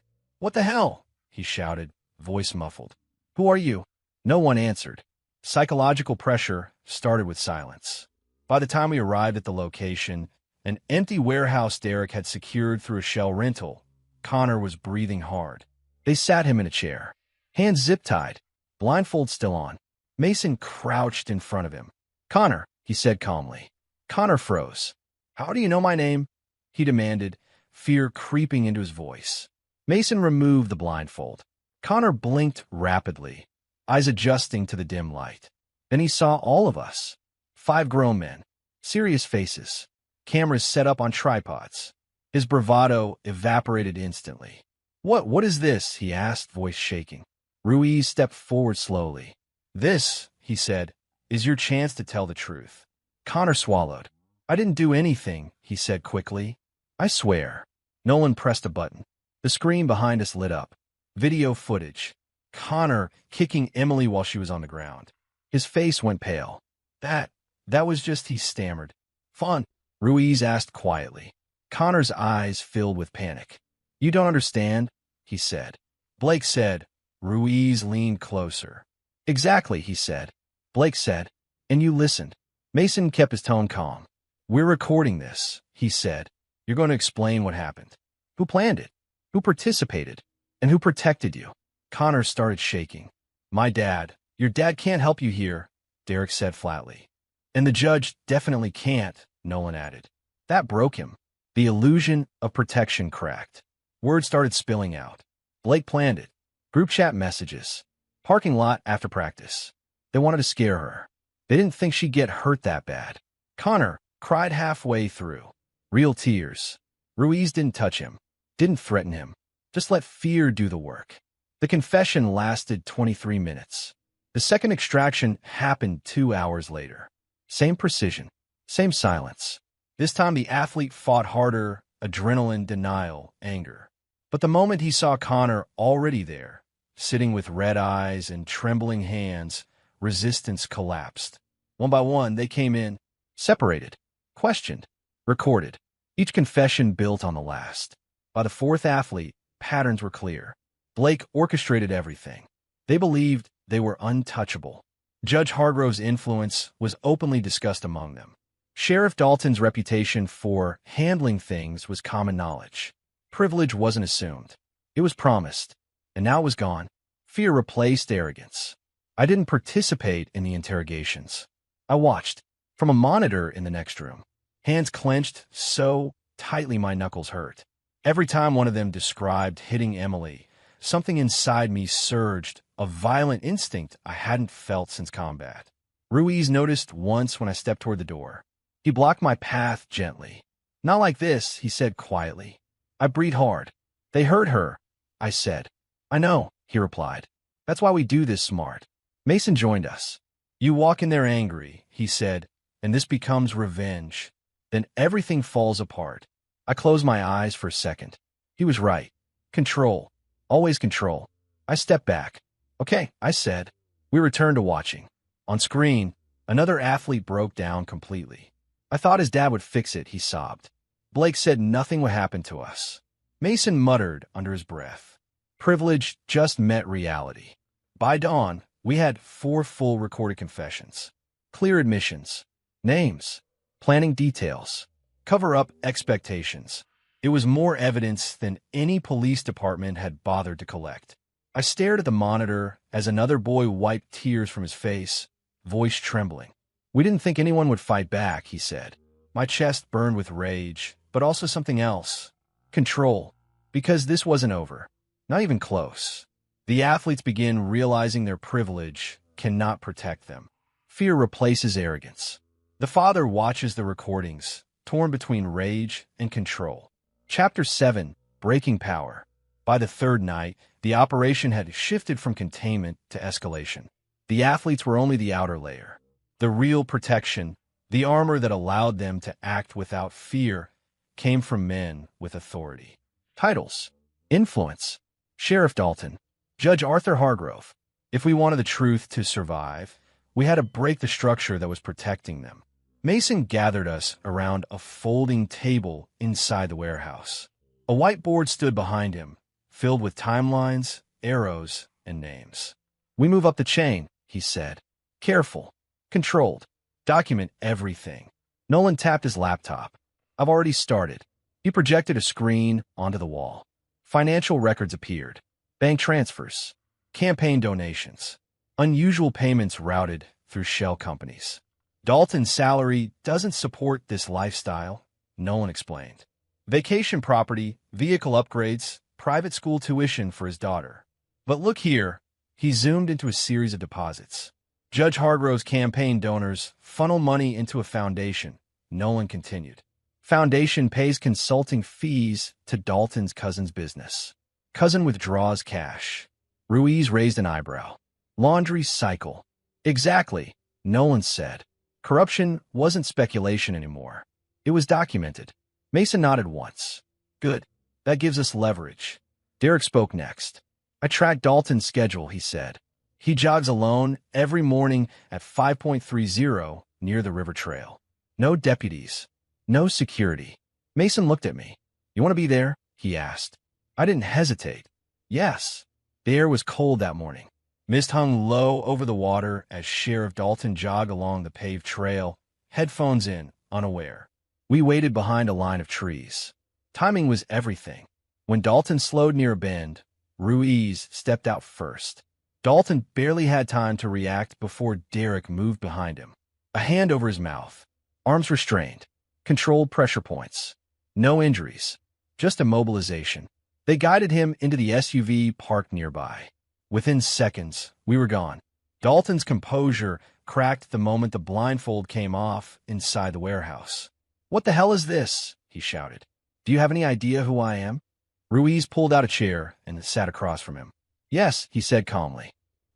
What the hell? He shouted, voice muffled. Who are you? No one answered. Psychological pressure started with silence. By the time we arrived at the location, An empty warehouse Derek had secured through a shell rental. Connor was breathing hard. They sat him in a chair. Hands zip-tied, blindfold still on. Mason crouched in front of him. "Connor," he said calmly. Connor froze. "How do you know my name?" he demanded, fear creeping into his voice. Mason removed the blindfold. Connor blinked rapidly, eyes adjusting to the dim light. Then he saw all of us. 5 grown men, serious faces, cameras set up on tripods. His bravado evaporated instantly. What is this?" he asked, voice shaking. Ruiz stepped forward slowly. "This," he said, "is your chance to tell the truth." Connor swallowed. "I didn't do anything," he said quickly. "I swear." Nolan pressed a button. The screen behind us lit up. Video footage. Connor kicking Emily while she was on the ground. His face went pale. That was just," he stammered. "Fun?" Ruiz asked quietly. Connor's eyes filled with panic. "You don't understand," he said. Blake said. Ruiz leaned closer. "Exactly," he said. Blake said. "And you listened." Mason kept his tone calm. "We're recording this," he said. "You're going to explain what happened. Who planned it? Who participated? And who protected you?" Connor started shaking. "My dad." "Your dad can't help you here," Derek said flatly. "And the judge definitely can't," Nolan added. That broke him. The illusion of protection cracked. Words started spilling out. Blake planned it. Group chat messages. Parking lot after practice. They wanted to scare her. They didn't think she'd get hurt that bad. Connor cried halfway through. Real tears. Ruiz didn't touch him. Didn't threaten him. Just let fear do the work. The confession lasted 23 minutes. The second extraction happened 2 hours later. Same precision. Same silence. This time the athlete fought harder, adrenaline, denial, anger. But the moment he saw Connor already there, sitting with red eyes and trembling hands, resistance collapsed. One by one, they came in, separated, questioned, recorded. Each confession built on the last. By the 4th athlete, patterns were clear. Blake orchestrated everything. They believed they were untouchable. Judge Hargrove's influence was openly discussed among them. Sheriff Dalton's reputation for handling things was common knowledge. Privilege wasn't assumed. It was promised, and now it was gone. Fear replaced arrogance. I didn't participate in the interrogations. I watched, from a monitor in the next room. Hands clenched so tightly my knuckles hurt. Every time one of them described hitting Emily, something inside me surged, a violent instinct I hadn't felt since combat. Ruiz noticed once when I stepped toward the door. He blocked my path gently. "Not like this," he said quietly. I breathed hard. "They hurt her," I said. "I know," he replied. "That's why we do this smart." Mason joined us. "You walk in there angry," he said, "and this becomes revenge. Then everything falls apart." I closed my eyes for a second. He was right. Control. Always control. I stepped back. "Okay," I said. We returned to watching. On screen, another athlete broke down completely. "I thought his dad would fix it," he sobbed. Blake said nothing would happen to us. Mason muttered under his breath. Privilege just met reality. By dawn, we had 4 full recorded confessions. Clear admissions. Names. Planning details. Cover-up expectations. It was more evidence than any police department had bothered to collect. I stared at the monitor as another boy wiped tears from his face, voice trembling. "We didn't think anyone would fight back," he said. My chest burned with rage, but also something else. Control. Because this wasn't over. Not even close. The athletes begin realizing their privilege cannot protect them. Fear replaces arrogance. The father watches the recordings, torn between rage and control. Chapter 7. Breaking Power. By the 3rd night, the operation had shifted from containment to escalation. The athletes were only the outer layer. The real protection, the armor that allowed them to act without fear, came from men with authority. Titles. Influence. Sheriff Dalton. Judge Arthur Hargrove. If we wanted the truth to survive, we had to break the structure that was protecting them. Mason gathered us around a folding table inside the warehouse. A whiteboard stood behind him, filled with timelines, arrows, and names. "We move up the chain," he said. "Careful. Controlled. Document everything." Nolan tapped his laptop. I've already started. He projected a screen onto the wall. Financial records appeared. Bank transfers. Campaign donations. Unusual payments routed through shell companies. Dalton's salary doesn't support this lifestyle, Nolan explained. Vacation property, vehicle upgrades, private school tuition for his daughter. But look here, he zoomed into a series of deposits. Judge Hargrove's campaign donors funnel money into a foundation, Nolan continued. Foundation pays consulting fees to Dalton's cousin's business. Cousin withdraws cash. Ruiz raised an eyebrow. Laundry cycle. Exactly, Nolan said. Corruption wasn't speculation anymore. It was documented. Mason nodded once. Good. That gives us leverage. Derek spoke next. I tracked Dalton's schedule, he said. He jogs alone every morning at 5.30 near the river trail. No deputies. No security. Mason looked at me. You want to be there? He asked. I didn't hesitate. Yes. The air was cold that morning. Mist hung low over the water as Sheriff Dalton jogged along the paved trail, headphones in, unaware. We waited behind a line of trees. Timing was everything. When Dalton slowed near a bend, Ruiz stepped out first. Dalton barely had time to react before Derek moved behind him. A hand over his mouth. Arms restrained. Controlled pressure points. No injuries. Just immobilization. They guided him into the SUV parked nearby. Within seconds, we were gone. Dalton's composure cracked the moment the blindfold came off inside the warehouse. What the hell is this? He shouted. Do you have any idea who I am? Ruiz pulled out a chair and sat across from him. Yes, he said calmly.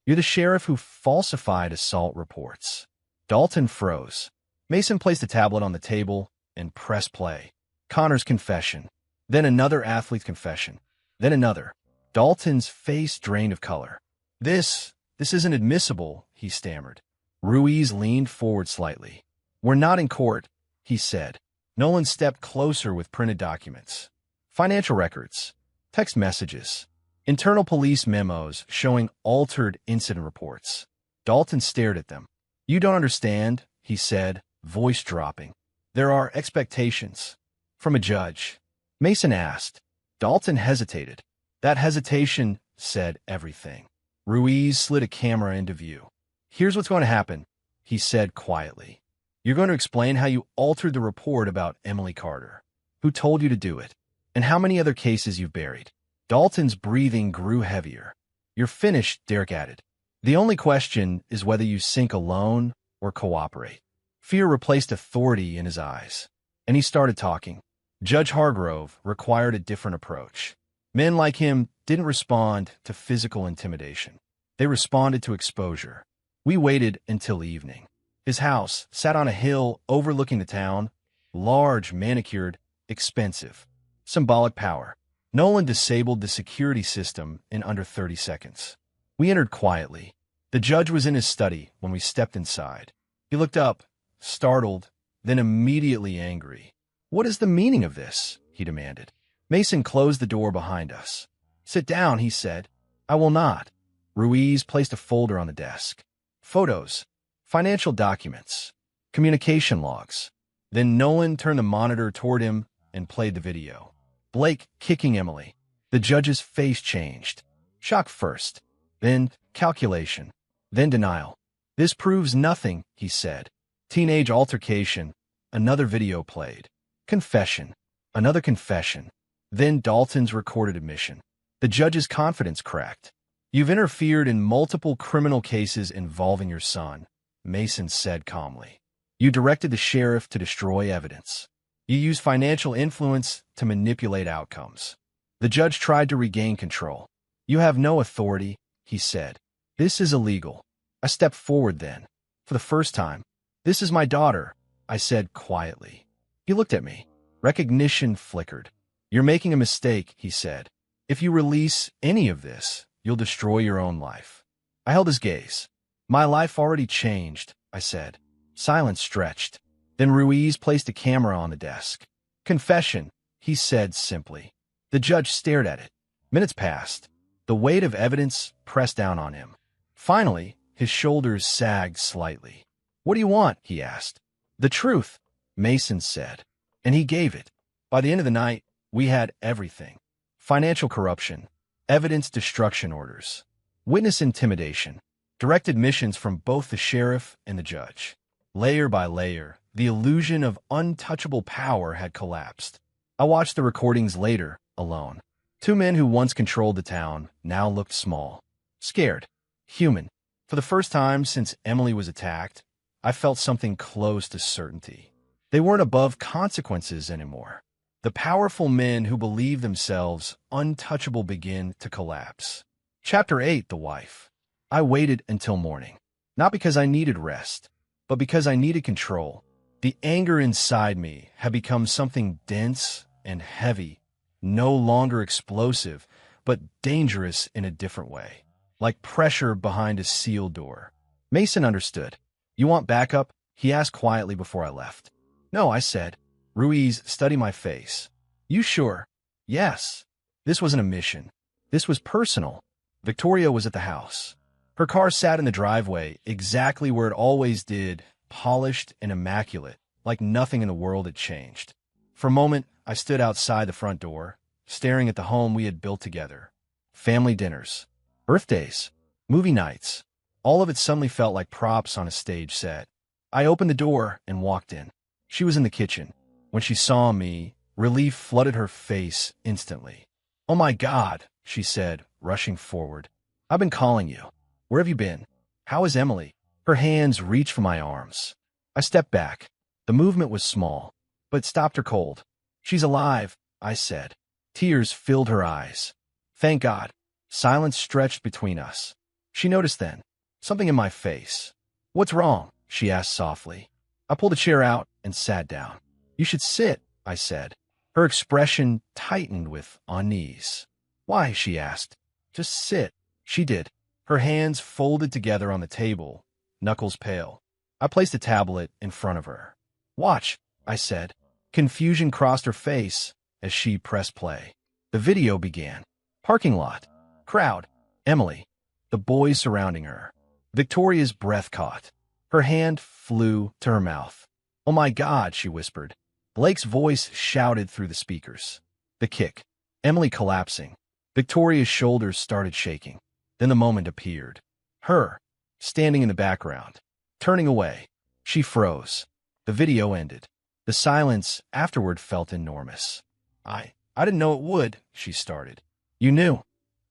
You're the sheriff who falsified assault reports. Dalton froze. Mason placed a tablet on the table and pressed play. Connor's confession. Then another athlete's confession. Then another. Dalton's face drained of color. This isn't admissible, he stammered. Ruiz leaned forward slightly. We're not in court, he said. Nolan stepped closer with printed documents. Financial records. Text messages. Internal police memos showing altered incident reports. Dalton stared at them. You don't understand, he said, voice dropping. There are expectations. From a judge. Mason asked. Dalton hesitated. That hesitation said everything. Ruiz slid a camera into view. Here's what's going to happen, he said quietly. You're going to explain how you altered the report about Emily Carter. Who told you to do it? And how many other cases you've buried? Dalton's breathing grew heavier. You're finished, Derek added. The only question is whether you sink alone or cooperate. Fear replaced authority in his eyes. And he started talking. Judge Hargrove required a different approach. Men like him didn't respond to physical intimidation. They responded to exposure. We waited until evening. His house sat on a hill overlooking the town. Large, manicured, expensive. Symbolic power. Nolan disabled the security system in under 30 seconds. We entered quietly. The judge was in his study when we stepped inside. He looked up, startled, then immediately angry. What is the meaning of this? He demanded. Mason closed the door behind us. Sit down, he said. I will not. Ruiz placed a folder on the desk. Photos, financial documents, communication logs. Then Nolan turned the monitor toward him and played the video. Blake kicking Emily. The judge's face changed. Shock first, then calculation, then denial. This proves nothing, he said. Teenage altercation. Another video played. Confession. Another confession. Then Dalton's recorded admission. The judge's confidence cracked. You've interfered in multiple criminal cases involving your son, Mason said calmly. You directed the sheriff to destroy evidence. You used financial influence to manipulate outcomes. The judge tried to regain control. You have no authority, he said. This is illegal. I stepped forward then. For the first time. This is my daughter, I said quietly. He looked at me. Recognition flickered. You're making a mistake, he said. If you release any of this, you'll destroy your own life. I held his gaze. My life already changed, I said. Silence stretched. Then Ruiz placed a camera on the desk. Confession, he said simply. The judge stared at it. Minutes passed. The weight of evidence pressed down on him. Finally, his shoulders sagged slightly. What do you want? He asked. The truth, Mason said. And he gave it. By the end of the night, we had everything. Financial corruption, evidence destruction orders, witness intimidation, direct admissions from both the sheriff and the judge. Layer by layer, the illusion of untouchable power had collapsed. I watched the recordings later, alone. Two men who once controlled the town now looked small, scared, human. For the first time since Emily was attacked, I felt something close to certainty. They weren't above consequences anymore. The powerful men who believe themselves untouchable begin to collapse. Chapter 8, The Wife. I waited until morning, not because I needed rest, but because I needed control. The anger inside me had become something dense and heavy, no longer explosive, but dangerous in a different way, like pressure behind a sealed door. Mason understood. "You want backup?" he asked quietly before I left. "No," I said. Ruiz studied my face. "You sure?" "Yes." This wasn't a mission. This was personal. Victoria was at the house. Her car sat in the driveway, exactly where it always did, polished and immaculate, like nothing in the world had changed. For a moment, I stood outside the front door, staring at the home we had built together. Family dinners, birthdays, movie nights. All of it suddenly felt like props on a stage set. I opened the door and walked in. She was in the kitchen. When she saw me, relief flooded her face instantly. "Oh my God," she said, rushing forward. "I've been calling you. Where have you been? How is Emily?" Her hands reached for my arms. I stepped back. The movement was small, but it stopped her cold. "She's alive," I said. Tears filled her eyes. "Thank God." Silence stretched between us. She noticed then. Something in my face. "What's wrong?" she asked softly. I pulled a chair out and sat down. "You should sit," I said. Her expression tightened with unease. "Why?" she asked. "Just sit." She did. Her hands folded together on the table, knuckles pale. I placed a tablet in front of her. "Watch," I said. Confusion crossed her face as she pressed play. The video began. Parking lot. Crowd. Emily. The boys surrounding her. Victoria's breath caught. Her hand flew to her mouth. "Oh my God," she whispered. Blake's voice shouted through the speakers. The kick. Emily collapsing. Victoria's shoulders started shaking. Then the moment appeared. Her, standing in the background. Turning away. She froze. The video ended. The silence afterward felt enormous. I didn't know it would," she started. "You knew,"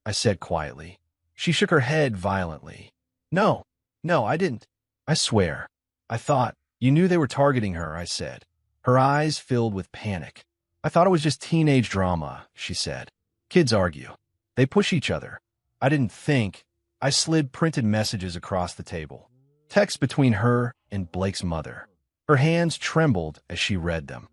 I said quietly. She shook her head violently. No, I didn't. I swear. I thought, you knew they were targeting her," I said. Her eyes filled with panic. "I thought it was just teenage drama," she said. "Kids argue. They push each other." I didn't think. I slid printed messages across the table. Text between her and Blake's mother. Her hands trembled as she read them.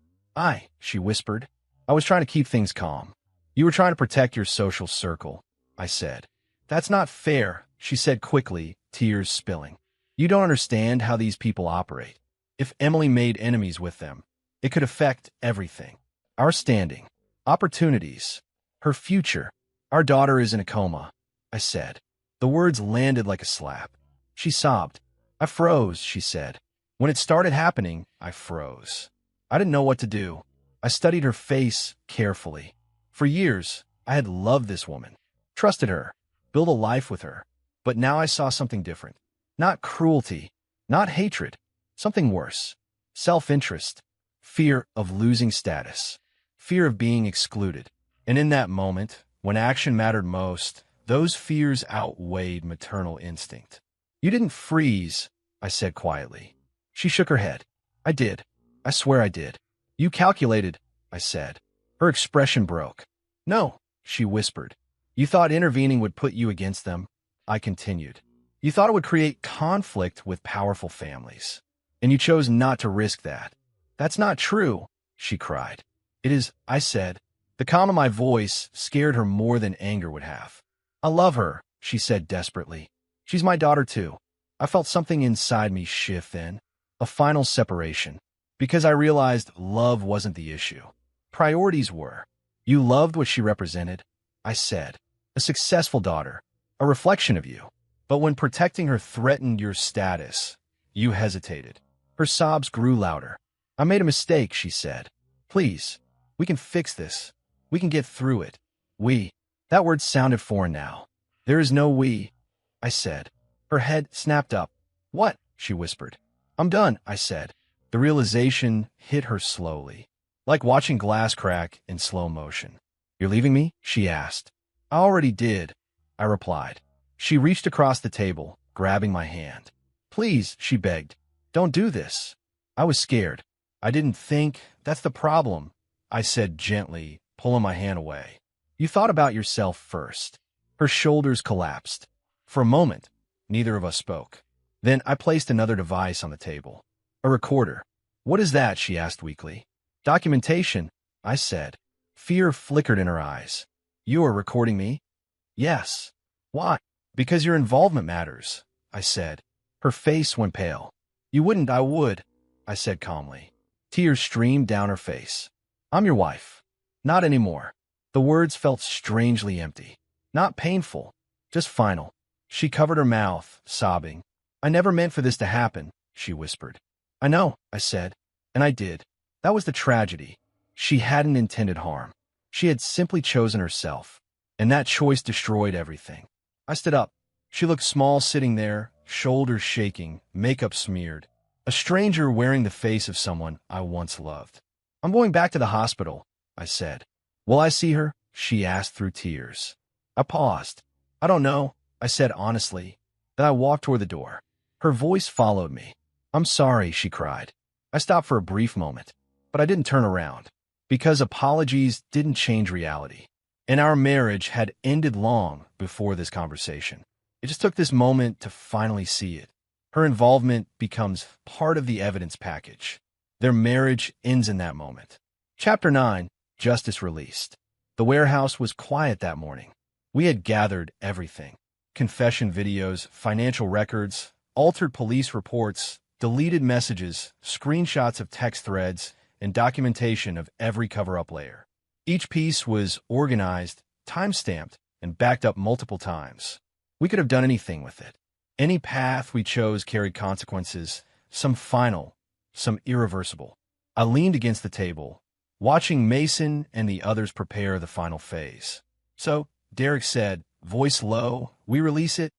She whispered. "I was trying to keep things calm. You were trying to protect your social circle," I said. "That's not fair," she said quickly, tears spilling. "You don't understand how these people operate. If Emily made enemies with them, it could affect everything. Our standing, opportunities, her future. Our daughter is in a coma," I said. The words landed like a slap. She sobbed. "I froze," she said. "When it started happening, I froze. I didn't know what to do." I studied her face carefully. For years, I had loved this woman, trusted her, built a life with her. But now I saw something different. Not cruelty, not hatred, something worse. Self-interest, fear of losing status, fear of being excluded. And in that moment, when action mattered most, those fears outweighed maternal instinct. "You didn't freeze," I said quietly. She shook her head. "I did. I swear I did." "You calculated," I said. Her expression broke. "No," she whispered. "You thought intervening would put you against them," I continued. "You thought it would create conflict with powerful families. And you chose not to risk that." "That's not true," she cried. "It is," I said. The calm in my voice scared her more than anger would have. "I love her," she said desperately. "She's my daughter too." I felt something inside me shift then. A final separation. Because I realized love wasn't the issue. Priorities were. "You loved what she represented," I said. "A successful daughter. A reflection of you. But when protecting her threatened your status, you hesitated." Her sobs grew louder. "I made a mistake," she said. Please, we can fix this. We can get through it. We. That word sounded foreign now. There is no we, I said. Her head snapped up. What? She whispered. I'm done, I said. The realization hit her slowly, like watching glass crack in slow motion. You're leaving me? She asked. I already did, I replied. She reached across the table, grabbing my hand. Please, she begged. Don't do this. I was scared. I didn't think. That's the problem, I said gently, pulling my hand away. You thought about yourself first. Her shoulders collapsed. For a moment, neither of us spoke. Then I placed another device on the table. A recorder. What is that? She asked weakly. Documentation, I said. Fear flickered in her eyes. You are recording me? Yes. Why? Because your involvement matters, I said. Her face went pale. You wouldn't, I would, I said calmly. Tears streamed down her face. I'm your wife. Not anymore. The words felt strangely empty. Not painful, just final. She covered her mouth, sobbing. I never meant for this to happen, she whispered. I know, I said. And I did. That was the tragedy. She hadn't intended harm. She had simply chosen herself. And that choice destroyed everything. I stood up. She looked small sitting there, shoulders shaking, makeup smeared. A stranger wearing the face of someone I once loved. I'm going back to the hospital, I said. Will I see her? She asked through tears. I paused. I don't know, I said honestly. Then I walked toward the door. Her voice followed me. I'm sorry, she cried. I stopped for a brief moment, but I didn't turn around, because apologies didn't change reality. And our marriage had ended long before this conversation. It just took this moment to finally see it. Her involvement becomes part of the evidence package. Their marriage ends in that moment. Chapter 9, Justice Released. The warehouse was quiet that morning. We had gathered everything. Confession videos, financial records, altered police reports, deleted messages, screenshots of text threads, and documentation of every cover-up layer. Each piece was organized, time-stamped, and backed up multiple times. We could have done anything with it. Any path we chose carried consequences, some final, some irreversible. I leaned against the table, watching Mason and the others prepare the final phase. So, Derek said, voice low, we release it?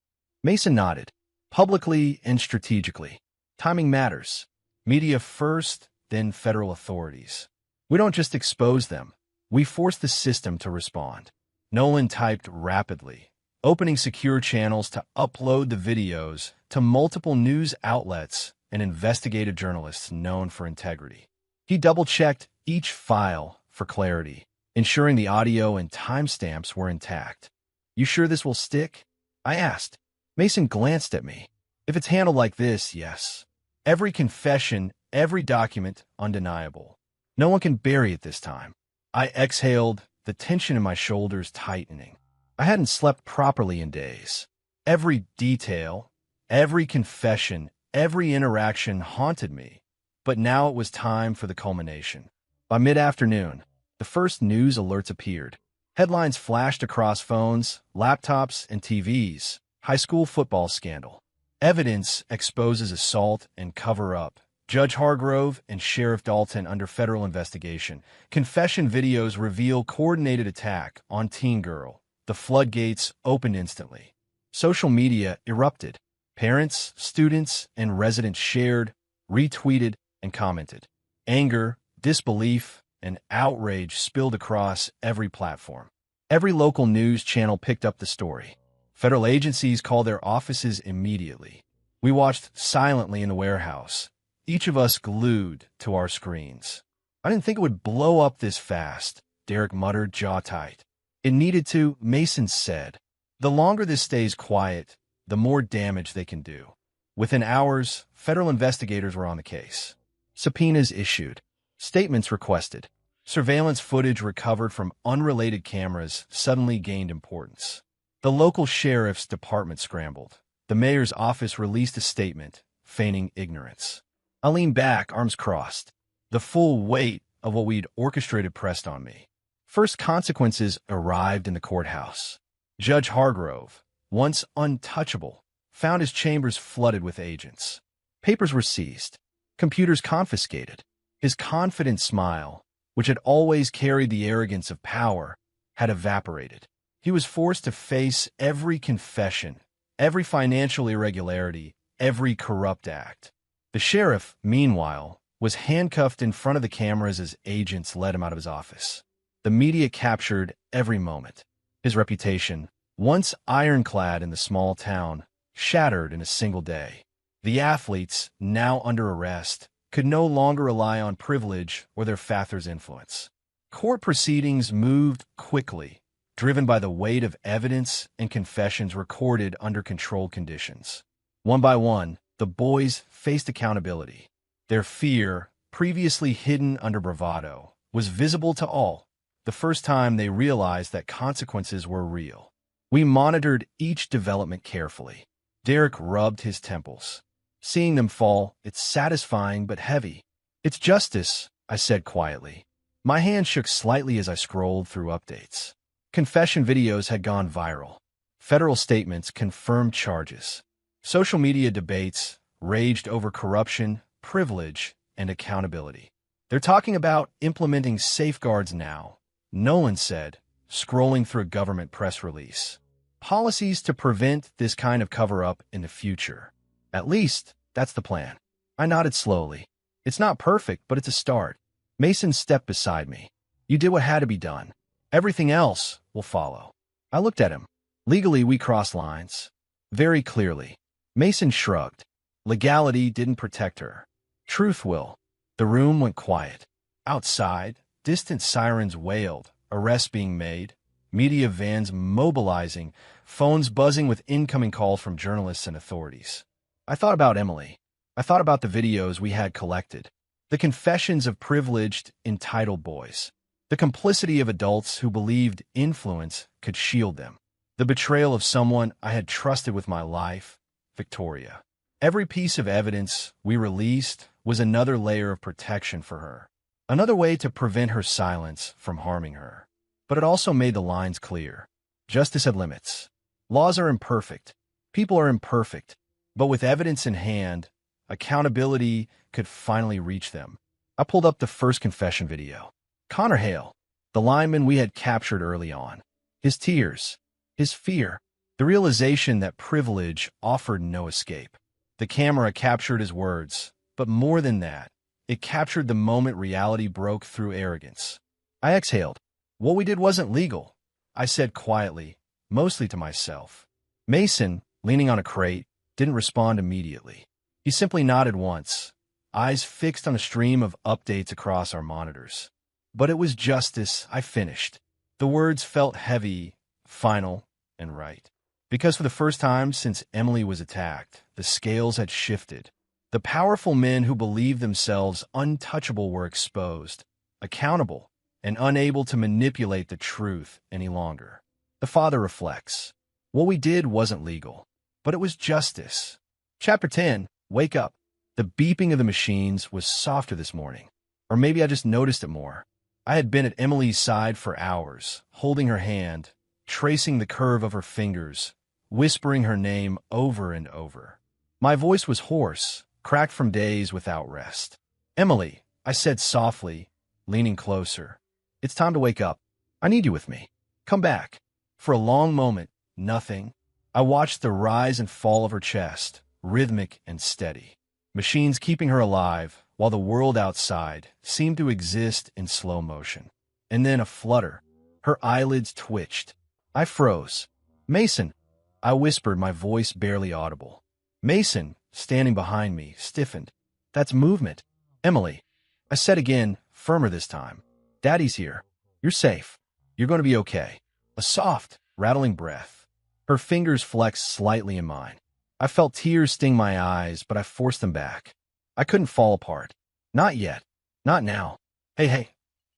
Mason nodded, publicly and strategically. Timing matters. Media first, then federal authorities. We don't just expose them. We force the system to respond. Nolan typed rapidly, opening secure channels to upload the videos to multiple news outlets and investigative journalists known for integrity. He double-checked each file for clarity, ensuring the audio and timestamps were intact. You sure this will stick? I asked. Mason glanced at me. If it's handled like this, yes. Every confession, every document, undeniable. No one can bury it this time. I exhaled, the tension in my shoulders tightening. I hadn't slept properly in days. Every detail, every confession, every interaction haunted me. But now it was time for the culmination. By mid-afternoon, the first news alerts appeared. Headlines flashed across phones, laptops, and TVs. High school football scandal. Evidence exposes assault and cover-up. Judge Hargrove and Sheriff Dalton under federal investigation. Confession videos reveal coordinated attack on teen girl. The floodgates opened instantly. Social media erupted. Parents, students, and residents shared, retweeted, and commented. Anger, disbelief, and outrage spilled across every platform. Every local news channel picked up the story. Federal agencies called their offices immediately. We watched silently in the warehouse, each of us glued to our screens. I didn't think it would blow up this fast, Derek muttered, jaw tight. It needed to, Mason said. The longer this stays quiet, the more damage they can do. Within hours, federal investigators were on the case. Subpoenas issued. Statements requested. Surveillance footage recovered from unrelated cameras suddenly gained importance. The local sheriff's department scrambled. The mayor's office released a statement, feigning ignorance. I leaned back, arms crossed. The full weight of what we'd orchestrated pressed on me. First consequences arrived in the courthouse. Judge Hargrove, once untouchable, found his chambers flooded with agents. Papers were seized, computers confiscated. His confident smile, which had always carried the arrogance of power, had evaporated. He was forced to face every confession, every financial irregularity, every corrupt act. The sheriff, meanwhile, was handcuffed in front of the cameras as agents led him out of his office. The media captured every moment. His reputation, once ironclad in the small town, shattered in a single day. The athletes, now under arrest, could no longer rely on privilege or their father's influence. Court proceedings moved quickly, driven by the weight of evidence and confessions recorded under controlled conditions. One by one, the boys faced accountability. Their fear, previously hidden under bravado, was visible to all, the first time they realized that consequences were real. We monitored each development carefully. Derek rubbed his temples. Seeing them fall, it's satisfying but heavy. It's justice, I said quietly. My hand shook slightly as I scrolled through updates. Confession videos had gone viral. Federal statements confirmed charges. Social media debates raged over corruption, privilege, and accountability. They're talking about implementing safeguards now, Nolan said, scrolling through a government press release. Policies to prevent this kind of cover-up in the future. At least, that's the plan. I nodded slowly. It's not perfect, but it's a start. Mason stepped beside me. You did what had to be done. Everything else will follow. I looked at him. Legally, we crossed lines. Very clearly. Mason shrugged. Legality didn't protect her. Truth will. The room went quiet. Outside, distant sirens wailed, arrests being made, media vans mobilizing, phones buzzing with incoming calls from journalists and authorities. I thought about Emily. I thought about the videos we had collected, the confessions of privileged, entitled boys, the complicity of adults who believed influence could shield them, the betrayal of someone I had trusted with my life, Victoria. Every piece of evidence we released was another layer of protection for her, another way to prevent her silence from harming her. But it also made the lines clear. Justice had limits. Laws are imperfect. People are imperfect. But with evidence in hand, accountability could finally reach them. I pulled up the first confession video. Connor Hale, the lineman we had captured early on. His tears, his fear, the realization that privilege offered no escape. The camera captured his words, but more than that, it captured the moment reality broke through arrogance. I exhaled. What we did wasn't legal, I said quietly, mostly to myself. Mason, leaning on a crate, didn't respond immediately. He simply nodded once, eyes fixed on a stream of updates across our monitors. But it was justice, I finished. The words felt heavy, final, and right. Because for the first time since Emily was attacked, the scales had shifted. The powerful men who believed themselves untouchable were exposed, accountable, and unable to manipulate the truth any longer. The father reflects. What we did wasn't legal, but it was justice. Chapter 10, Wake Up. The beeping of the machines was softer this morning. Or maybe I just noticed it more. I had been at Emily's side for hours, holding her hand, tracing the curve of her fingers, whispering her name over and over. My voice was hoarse, cracked from days without rest. Emily, I said softly, leaning closer. It's time to wake up. I need you with me. Come back. For a long moment, nothing. I watched the rise and fall of her chest, rhythmic and steady. Machines keeping her alive, while the world outside seemed to exist in slow motion. And then a flutter. Her eyelids twitched. I froze. Mason, I whispered, my voice barely audible. Mason, standing behind me, stiffened. That's movement. Emily, I said again, firmer this time. Daddy's here. You're safe. You're going to be okay. A soft, rattling breath. Her fingers flexed slightly in mine. I felt tears sting my eyes, but I forced them back. I couldn't fall apart. Not yet. Not now. Hey,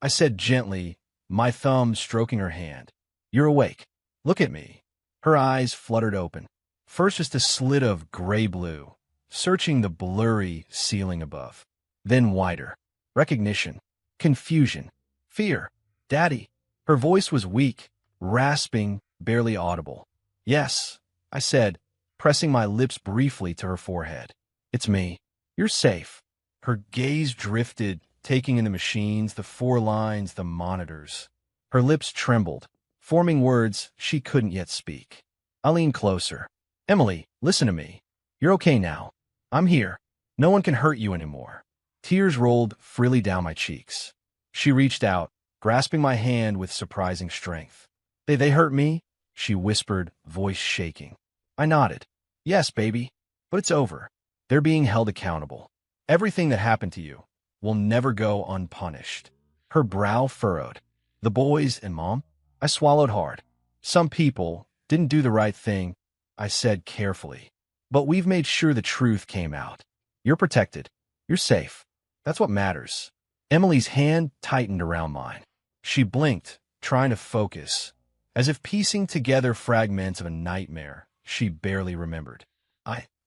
I said gently, my thumb stroking her hand. You're awake. Look at me. Her eyes fluttered open. First just a slit of gray-blue, searching the blurry ceiling above. Then wider. Recognition. Confusion. Fear. Daddy. Her voice was weak, rasping, barely audible. Yes, I said, pressing my lips briefly to her forehead. It's me. You're safe. Her gaze drifted taking in the machines, the four lines, the monitors. Her lips trembled, forming words she couldn't yet speak. I leaned closer. Emily, listen to me. You're okay now. I'm here. No one can hurt you anymore. Tears rolled freely down my cheeks. She reached out, grasping my hand with surprising strength. They hurt me? She whispered, voice shaking. I nodded. Yes, baby. But it's over. They're being held accountable. Everything that happened to you will never go unpunished. Her brow furrowed. The boys and Mom? I swallowed hard. Some people didn't do the right thing, I said carefully. But we've made sure the truth came out. You're protected. You're safe. That's what matters. Emily's hand tightened around mine. She blinked, trying to focus, as if piecing together fragments of a nightmare she barely remembered.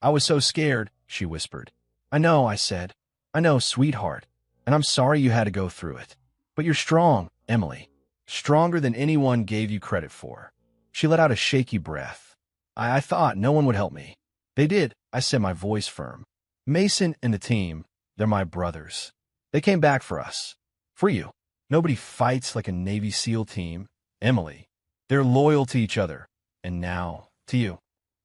I was so scared, she whispered. I know, I said. I know, sweetheart, and I'm sorry you had to go through it. But you're strong, Emily. Stronger than anyone gave you credit for. She let out a shaky breath. I thought no one would help me. They did, I said, my voice firm. Mason and the team, they're my brothers. They came back for us. For you. Nobody fights like a Navy SEAL team, Emily. They're loyal to each other. And now, to you.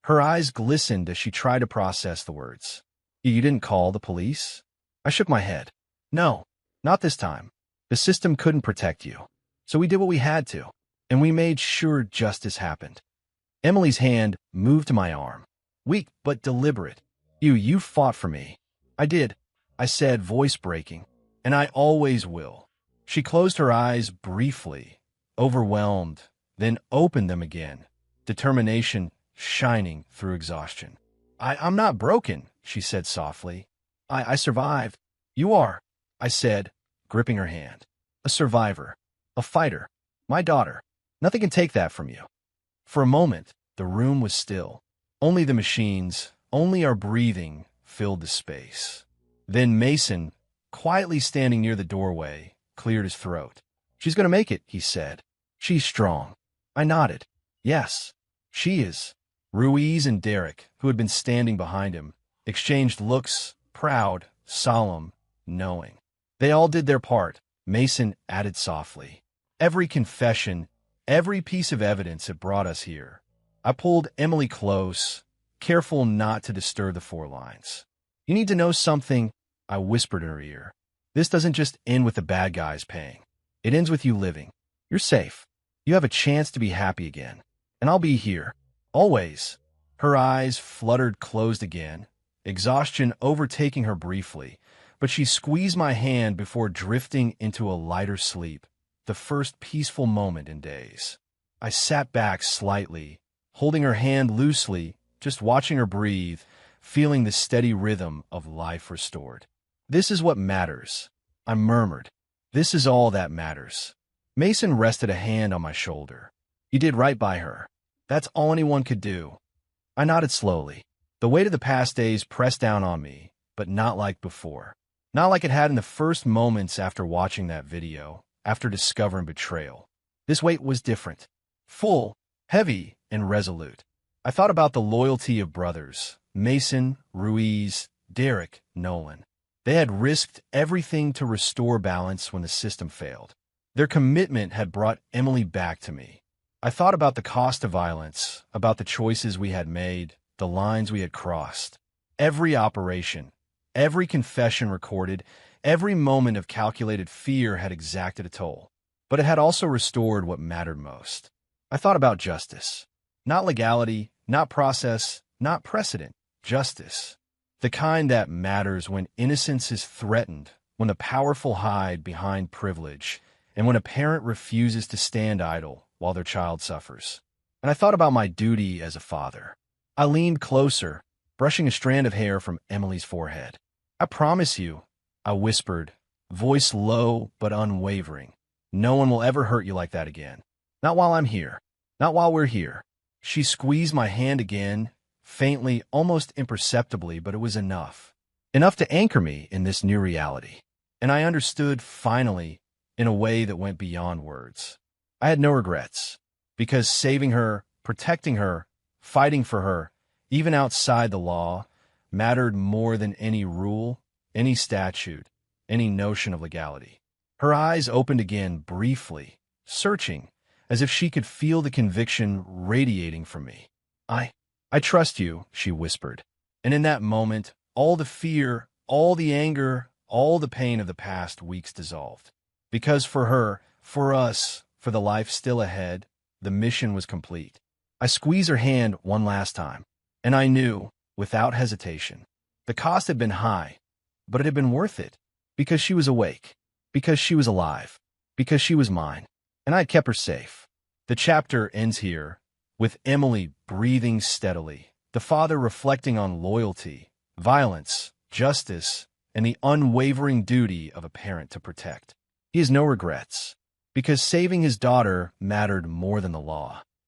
Her eyes glistened as she tried to process the words. You didn't call the police? I shook my head. No, not this time. The system couldn't protect you. So we did what we had to. And we made sure justice happened. Emily's hand moved to my arm. Weak but deliberate. You fought for me. I did, I said, voice breaking. And I always will. She closed her eyes briefly, overwhelmed, then opened them again, determination shining through exhaustion. I'm not broken, she said softly. I survived. You are, I said, gripping her hand. A survivor. A fighter. My daughter. Nothing can take that from you. For a moment, the room was still. Only the machines, only our breathing filled the space. Then Mason, quietly standing near the doorway, cleared his throat. She's going to make it, he said. She's strong. I nodded. Yes, she is. Ruiz and Derek, who had been standing behind him, exchanged looks, proud, solemn, knowing. They all did their part, Mason added softly. Every confession, every piece of evidence that brought us here. I pulled Emily close, careful not to disturb the four lines. You need to know something, I whispered in her ear. This doesn't just end with the bad guys paying. It ends with you living. You're safe. You have a chance to be happy again. And I'll be here. Always. Her eyes fluttered closed again, exhaustion overtaking her briefly, but she squeezed my hand before drifting into a lighter sleep, the first peaceful moment in days. I sat back slightly, holding her hand loosely, just watching her breathe, feeling the steady rhythm of life restored. This is what matters, I murmured. This is all that matters. Mason rested a hand on my shoulder. You did right by her. That's all anyone could do. I nodded slowly. The weight of the past days pressed down on me, but not like before. Not like it had in the first moments after watching that video, after discovering betrayal. This weight was different. Full, heavy, and resolute. I thought about the loyalty of brothers, Mason, Ruiz, Derek, Nolan. They had risked everything to restore balance when the system failed. Their commitment had brought Emily back to me. I thought about the cost of violence, about the choices we had made, the lines we had crossed. Every operation, every confession recorded, every moment of calculated fear had exacted a toll. But it had also restored what mattered most. I thought about justice. Not legality, not process, not precedent. Justice. The kind that matters when innocence is threatened, when the powerful hide behind privilege, and when a parent refuses to stand idle while their child suffers. And I thought about my duty as a father. I leaned closer, brushing a strand of hair from Emily's forehead. I promise you, I whispered, voice low but unwavering. No one will ever hurt you like that again. Not while I'm here. Not while we're here. She squeezed my hand again, faintly, almost imperceptibly, but it was enough. Enough to anchor me in this new reality. And I understood, finally, in a way that went beyond words. I had no regrets, because saving her, protecting her, fighting for her, even outside the law, mattered more than any rule, any statute, any notion of legality. Her eyes opened again briefly, searching, as if she could feel the conviction radiating from me. I, I trust you, she whispered. And in that moment, all the fear, all the anger, all the pain of the past weeks dissolved. Because for her, for us, for the life still ahead, the mission was complete. I squeezed her hand one last time, and I knew, without hesitation, the cost had been high, but it had been worth it, because she was awake, because she was alive, because she was mine, and I had kept her safe. The chapter ends here, with Emily breathing steadily, the father reflecting on loyalty, violence, justice, and the unwavering duty of a parent to protect. He has no regrets, because saving his daughter mattered more than the law.